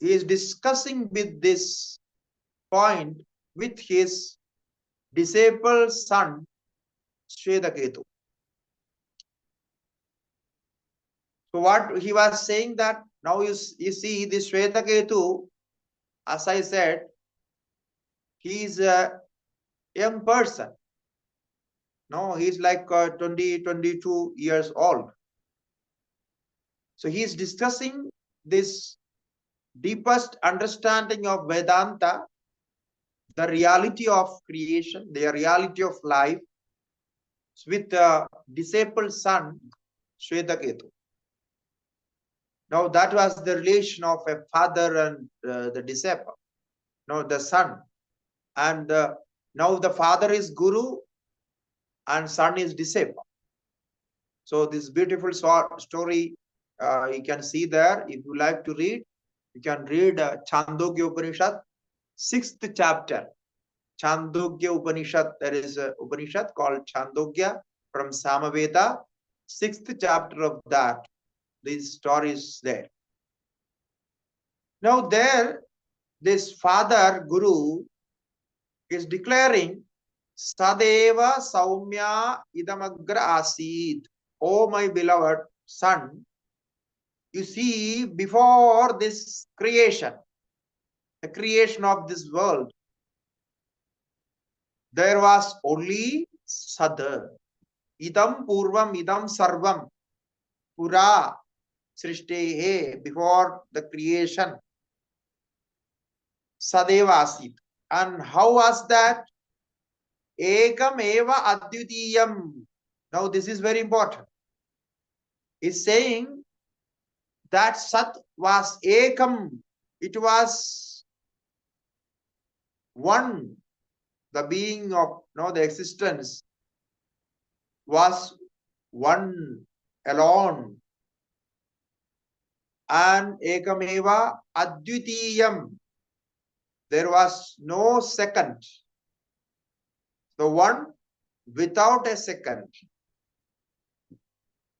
is discussing with this point with his disciple son Shvedaketu. So what he was saying that now you see this Shvedaketu, as I said, he is a young person. No, he's like 22 years old. So he is discussing this deepest understanding of Vedanta, the reality of creation, the reality of life, with the disciple son Shvedaketu. Now that was the relation of a father and the disciple. Now the son, and now the father is guru and son is disciple. So this beautiful story you can see there. If you like to read, you can read Chandogya Upanishad, 6th chapter. Chandogya Upanishad, there is an Upanishad called Chandogya from Samaveda, 6th chapter of that. This story is there. Now there, this father, Guru, is declaring, Sadeva Saumya Idamagra Asid. Oh my beloved son, you see, before this creation, the creation of this world, there was only Sad. Idam Purvam Idam Sarvam Pura Srishtehe, before the creation, Sadeva Asid. And how was that? Ekam eva advitiyam. Now this is very important. Is saying that Sat was Ekam. It was one, the being of the existence was one alone, and ekameva advitiyam, there was no second. The one without a second.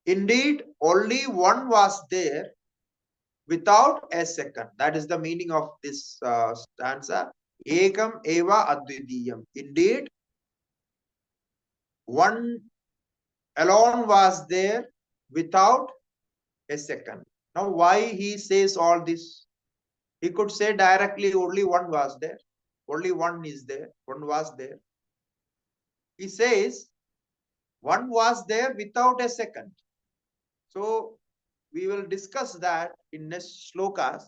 Indeed, only one was there without a second. That is the meaning of this stanza. Ekam eva advitiyam. Indeed, one alone was there without a second. Now, why he says all this? He could say directly only one was there. Only one is there. One was there. He says one was there without a second. So we will discuss that in next slokas.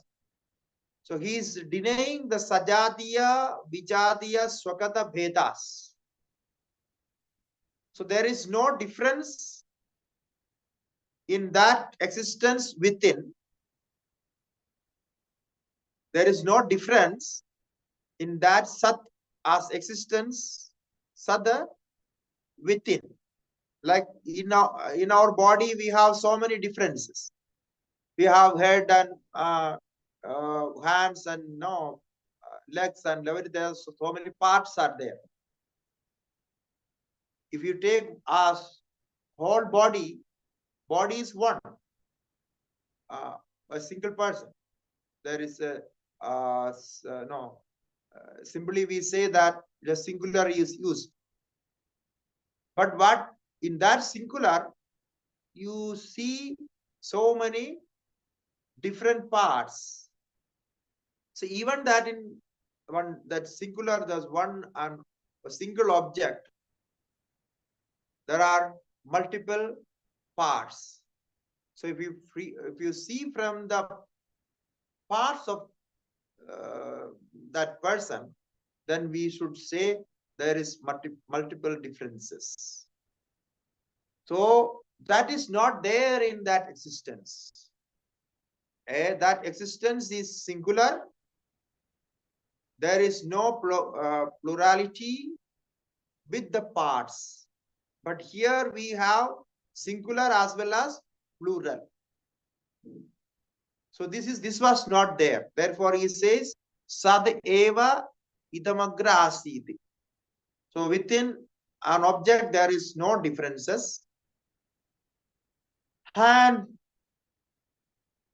So he is denying the sajatiya, vijatiya, swakata bhedas. So there is no difference in that existence within. There is no difference in that sat as existence, sada within. Like in our body, we have so many differences. We have head and hands and legs and there's so many parts are there. If you take us whole body is one, a single person. There is a simply we say that the singular is used. But what in that singular, you see so many different parts. So even that in that singular, there's one and a single object, there are multiple parts. So if you see from the parts of that person, then we should say there is multiple differences. So that is not there in that existence. That existence is singular. There is no plurality with the parts. But here we have singular as well as plural. So this was not there. Therefore he says sad eva idamagra asiti. So within an object there is no differences. And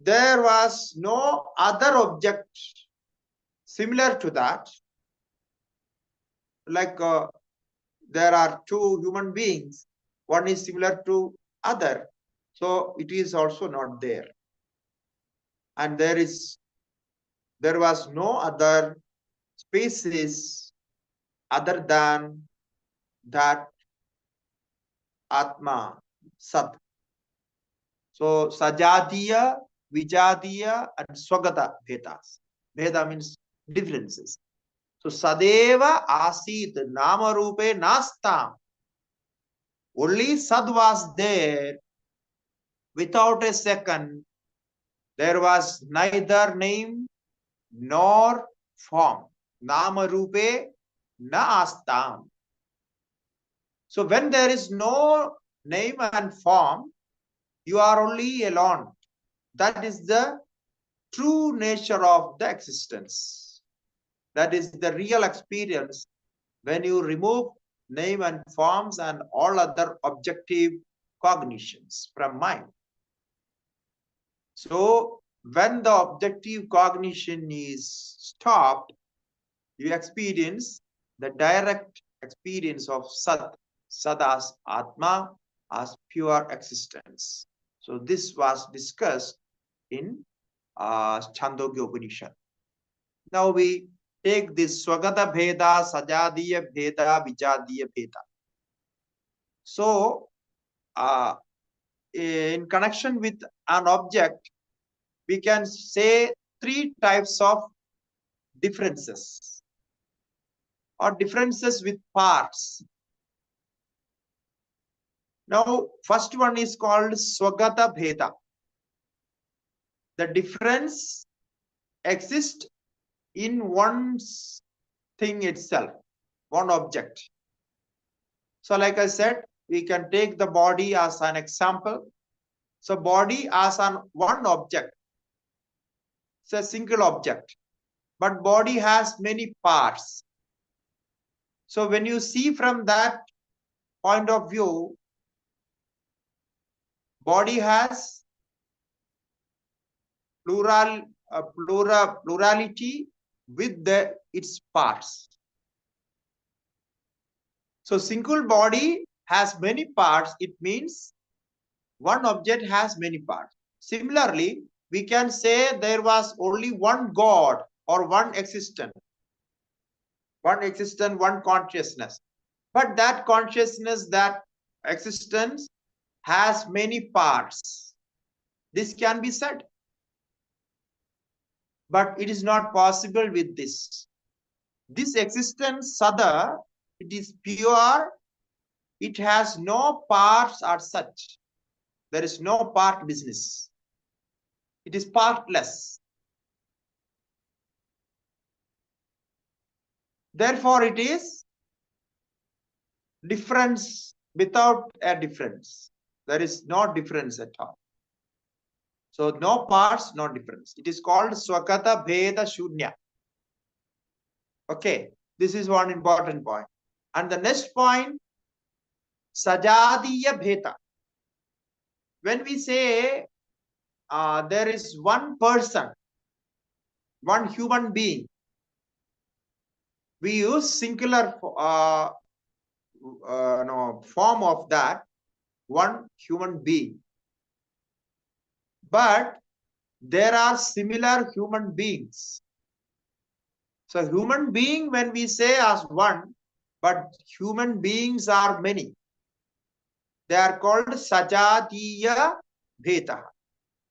there was no other object similar to that. Like there are two human beings, one is similar to other, so it is also not there. And there was no other species other than that Atma, Sat. So Sajatiya, Vijatiya and Swagata Bhedas. Bheda means differences. So Sadeva Asit Nama Rupe Nastam. Only Sad was there without a second. There was neither name nor form. Nama Rupe Na Astam. So when there is no name and form, you are only alone. That is the true nature of the existence. That is the real experience when you remove name and forms and all other objective cognitions from mind. So when the objective cognition is stopped, you experience the direct experience of Sat, Sat as Atma, as pure existence. So this was discussed in Chandogya Upanishad. Now we take this Swagata Bheda, Sajadiya Bheda, Vijadiya Bheda. So in connection with an object, we can say three types of differences or differences with parts. Now, first one is called Swagata Bheda. The difference exists in one's thing itself, one object. So like I said, we can take the body as an example. So body as one object. It's a single object. But body has many parts. So when you see from that point of view, body has plurality with its parts. So single body has many parts. It means one object has many parts. Similarly, we can say there was only one God or one existence, one consciousness. But that consciousness, that existence has many parts. This can be said. But it is not possible with this. This existence, Sada, it is pure. It has no parts as such. There is no part business. It is partless. Therefore, it is difference without a difference. There is no difference at all. So no parts, no difference. It is called Swakata Bheda Shunya. Okay, this is one important point. And the next point, Sajadiya Bheta. When we say there is one person, one human being, we use singular form of that, one human being. But there are similar human beings. So human being, when we say as one, but human beings are many. They are called Sajadiya Bheta.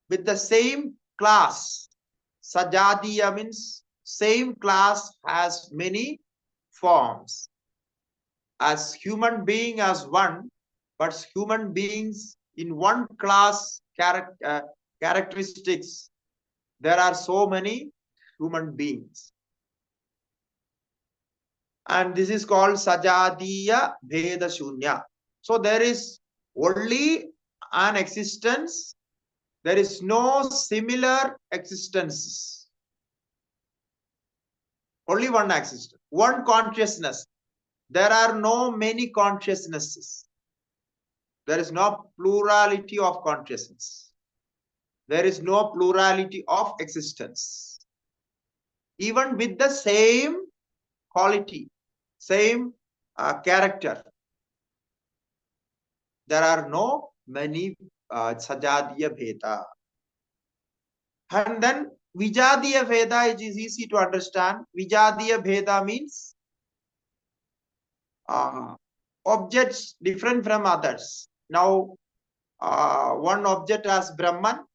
With the same class. Sajadiya means same class has many forms. As human being as one, but human beings in one class characteristics, there are so many human beings. And this is called Sajadiya Bheda Shunya. So there is only an existence. There is no similar existences. Only one existence, one consciousness. There are no many consciousnesses. There is no plurality of consciousness. There is no plurality of existence. Even with the same quality, same character, there are no many Sajadiya Bheda. And then Vijadiya Bheda, it is easy to understand. Vijadiya Bheda means objects different from others. Now, one object as Brahman,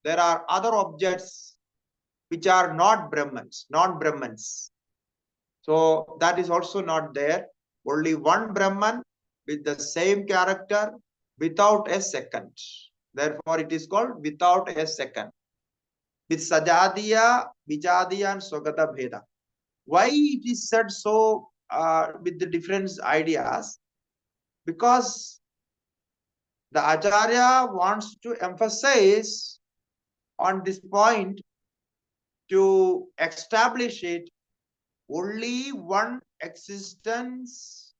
there are other objects which are not Brahmans, non-Brahmans. So that is also not there. Only one Brahman with the same character without a second. Therefore, it is called without a second. With Sajadiya, Vijadiya and Swagata Bheda. Why it is said so with the different ideas? Because the Acharya wants to emphasize on this point to establish it only one existence,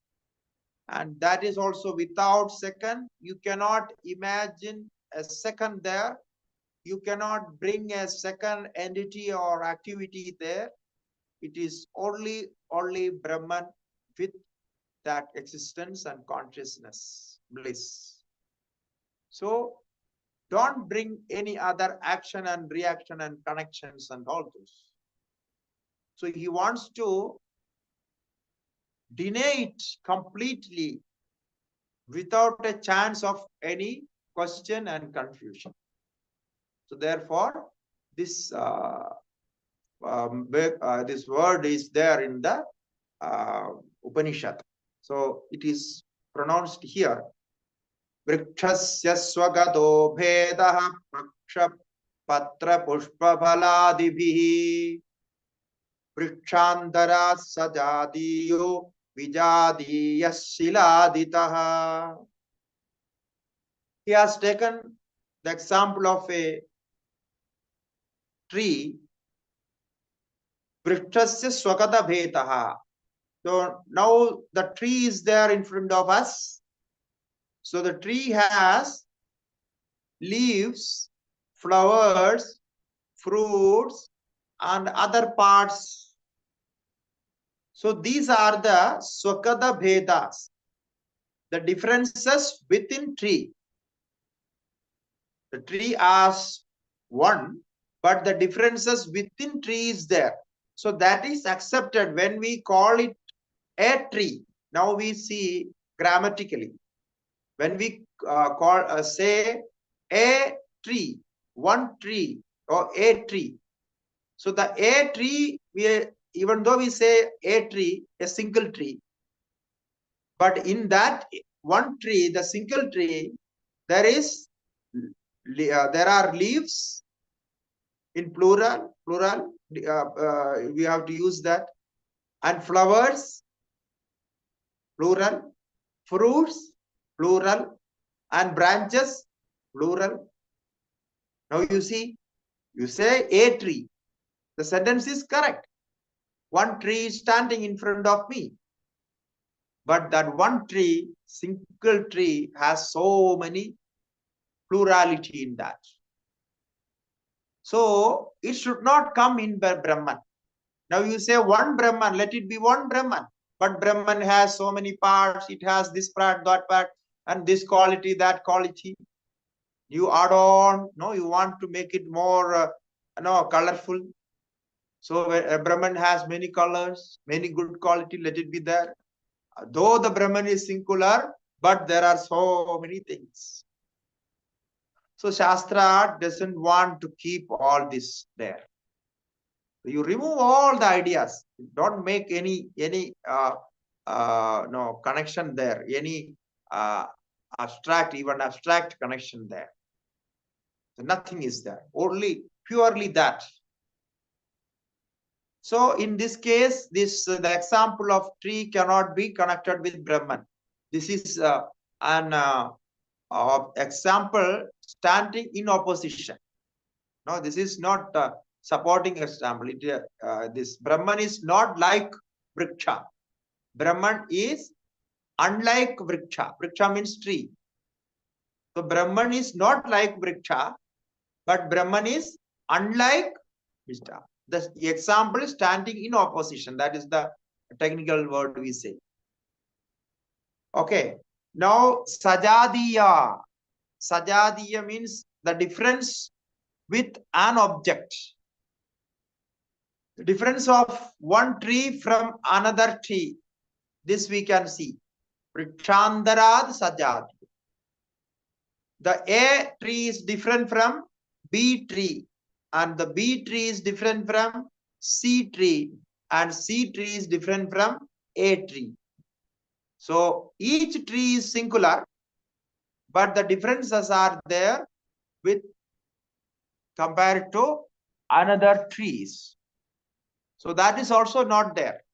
and that is also without second. You cannot imagine a second there. You cannot bring a second entity or activity there. It is only Brahman with that existence and consciousness, bliss. So don't bring any other action and reaction and connections and all those. So he wants to deny it completely without a chance of any question and confusion. So therefore, this this word is there in the Upanishad. So it is pronounced here. Vrikshasya swagato bhedaha paksha patra pushpa phaladibhihi Vrikchandara sajadiyo vijadiya shiladitaha. He has taken the example of a tree. Vrikshasya swakata bhetaha. So now the tree is there in front of us. So the tree has leaves, flowers, fruits, and other parts. So these are the swakada bhedas, the differences within tree. The tree as one, but the differences within tree is there. So that is accepted when we call it a tree. Now we see grammatically. When we say a tree, one tree, or a tree. So the a tree, even though we say a tree, a single tree, but in that one tree, the single tree, there are leaves in plural. We have to use that, and flowers, plural, fruits, plural, and branches, plural. Now you see, you say a tree. The sentence is correct. One tree is standing in front of me. But that one tree, single tree, has so many plurality in that. So it should not come in Brahman. Now you say one Brahman, let it be one Brahman. But Brahman has so many parts. It has this part, that part, and this quality, that quality. You add on. No, you want to make it more, colorful. So Brahman has many colors, many good quality. Let it be there. Though the Brahman is singular, but there are so many things. So Shastra doesn't want to keep all this there. You remove all the ideas. Don't make any connection there. Any even abstract connection there. So nothing is there. Only purely that. So in this case, the example of tree cannot be connected with Brahman. This is an example standing in opposition. No, this is not supporting example. This Brahman is not like Vriksha. Brahman is unlike Vriksha. Vriksha means tree. So Brahman is not like Vriksha, but Brahman is unlike Vriksha. The example is standing in opposition. That is the technical word we say. Okay. Now Sajadiya. Sajadiya means the difference with an object. The difference of one tree from another tree. This we can see. Vrikshandarad Sajadiya. The A tree is different from B tree, and the B tree is different from C tree, and C tree is different from A tree. So each tree is singular, but the differences are there with compared to another trees. So that is also not there.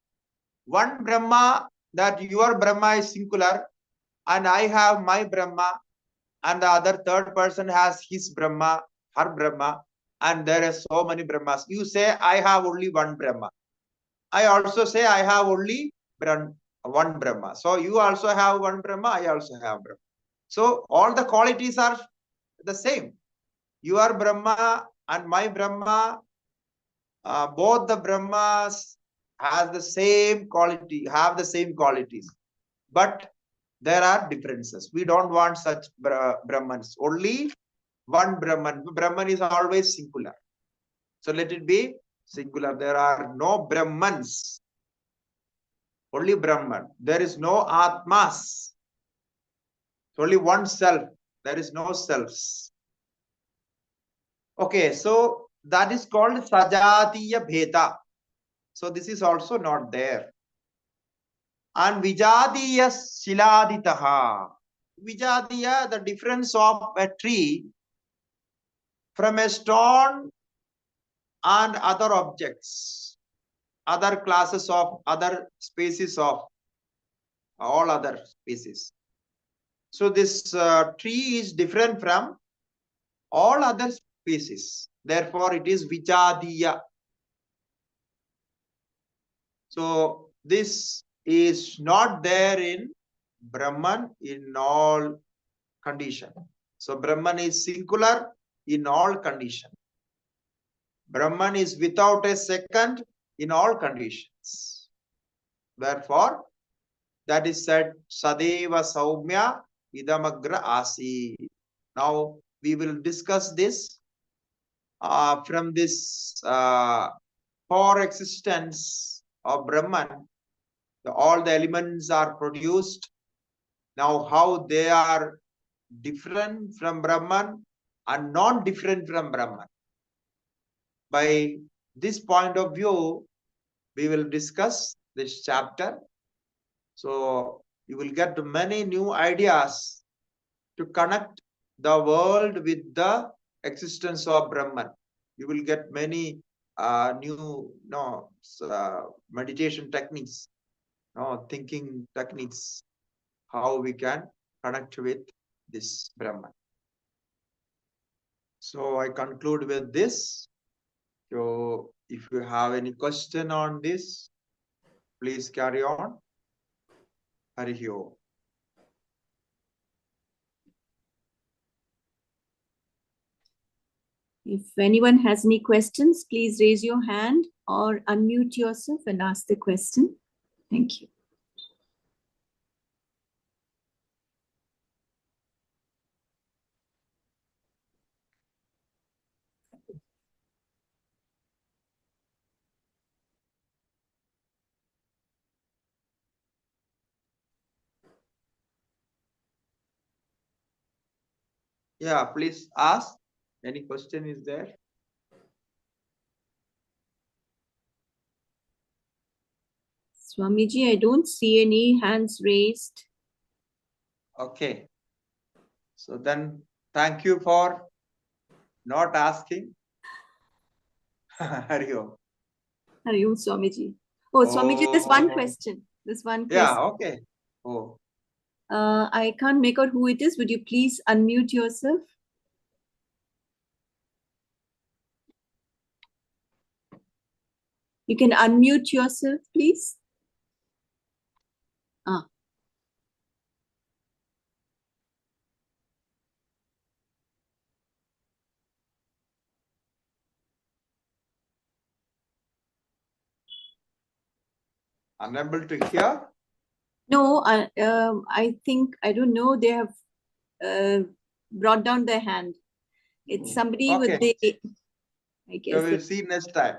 One Brahma, that your Brahma is singular, and I have my Brahma, and the other third person has his Brahma, her Brahma, and there are so many Brahmas. You say, I have only one Brahma. I also say, I have only one Brahma. So you also have one Brahma, I also have Brahma. So all the qualities are the same. Your Brahma and my Brahma, both the Brahmas have the same qualities. But there are differences. We don't want such Brahmans. Only one Brahman. Brahman is always singular. So let it be singular. There are no Brahmans. Only Brahman. There is no Atmas. It's only one self. There is no selves. Okay, so that is called Sajatiya Bheda. So this is also not there. And Vijadiya Shiladitaha. Vijadiya, the difference of a tree from a stone and other objects. other classes of other species of all other species. So this tree is different from all other species. Therefore, it is Vijadiya. So this is not there in Brahman in all condition. So Brahman is singular in all condition. Brahman is without a second in all conditions. Therefore, that is said, Sadeva Saumya Idamagra Asi. Now we will discuss this from this core existence of Brahman. All the elements are produced. Now how they are different from Brahman and non-different from Brahman. By this point of view, we will discuss this chapter. So you will get many new ideas to connect the world with the existence of Brahman. You will get many new meditation techniques, thinking techniques, how we can connect with this Brahman. So I conclude with this. So if you have any question on this, please carry on. Hari Om. If anyone has any questions, please raise your hand or unmute yourself and ask the question. Thank you. Yeah, please ask. Any question is there? Swamiji, I don't see any hands raised. Okay. So then thank you for not asking. Hari Om. Hari Om, Swamiji. Oh, Swamiji, there's one question. There's one question. Yeah, okay. Oh. I can't make out who it is. Would you please unmute yourself? You can unmute yourself, please. Unable to hear? No, I think, I don't know, they have brought down their hand. It's somebody with the, I guess. So we'll see next time.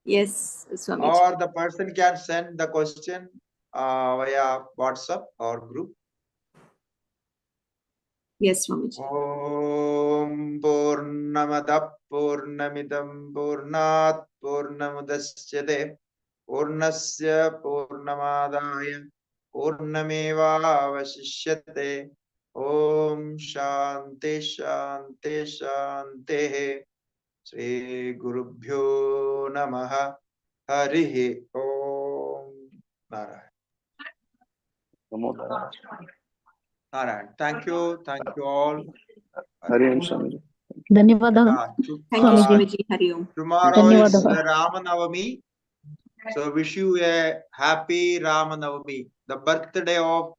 Yes, Swamiji. Or the person can send the question via WhatsApp or group. Yes, Swamiji. Om Purnamada Purnamidam Purnat Purnamudashyate Purnasya Purnamadaya Purnameva Vasishyate. Om Shanti Shanti Shanti. Shri Gurubhyo Namaha. Harihi Om. Narayana. Narayana. Thank you all. Hari Om Swamiji. Dhanyavada. Thank you, Swamiji. Hari Om. Tomorrow is Ramanavami. So wish you a happy Ramanavami, the birthday of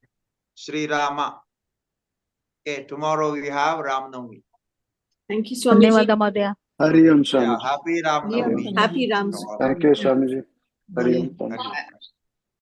Sri Rama. Okay, tomorrow we have Ramanavami. Thank you, Swamiji. Dhanyavada. Hari Om Yeah, Swamiji. happy Ramanavami. Happy Rams. Thank you, Swamiji. Hari Om. Hari Om.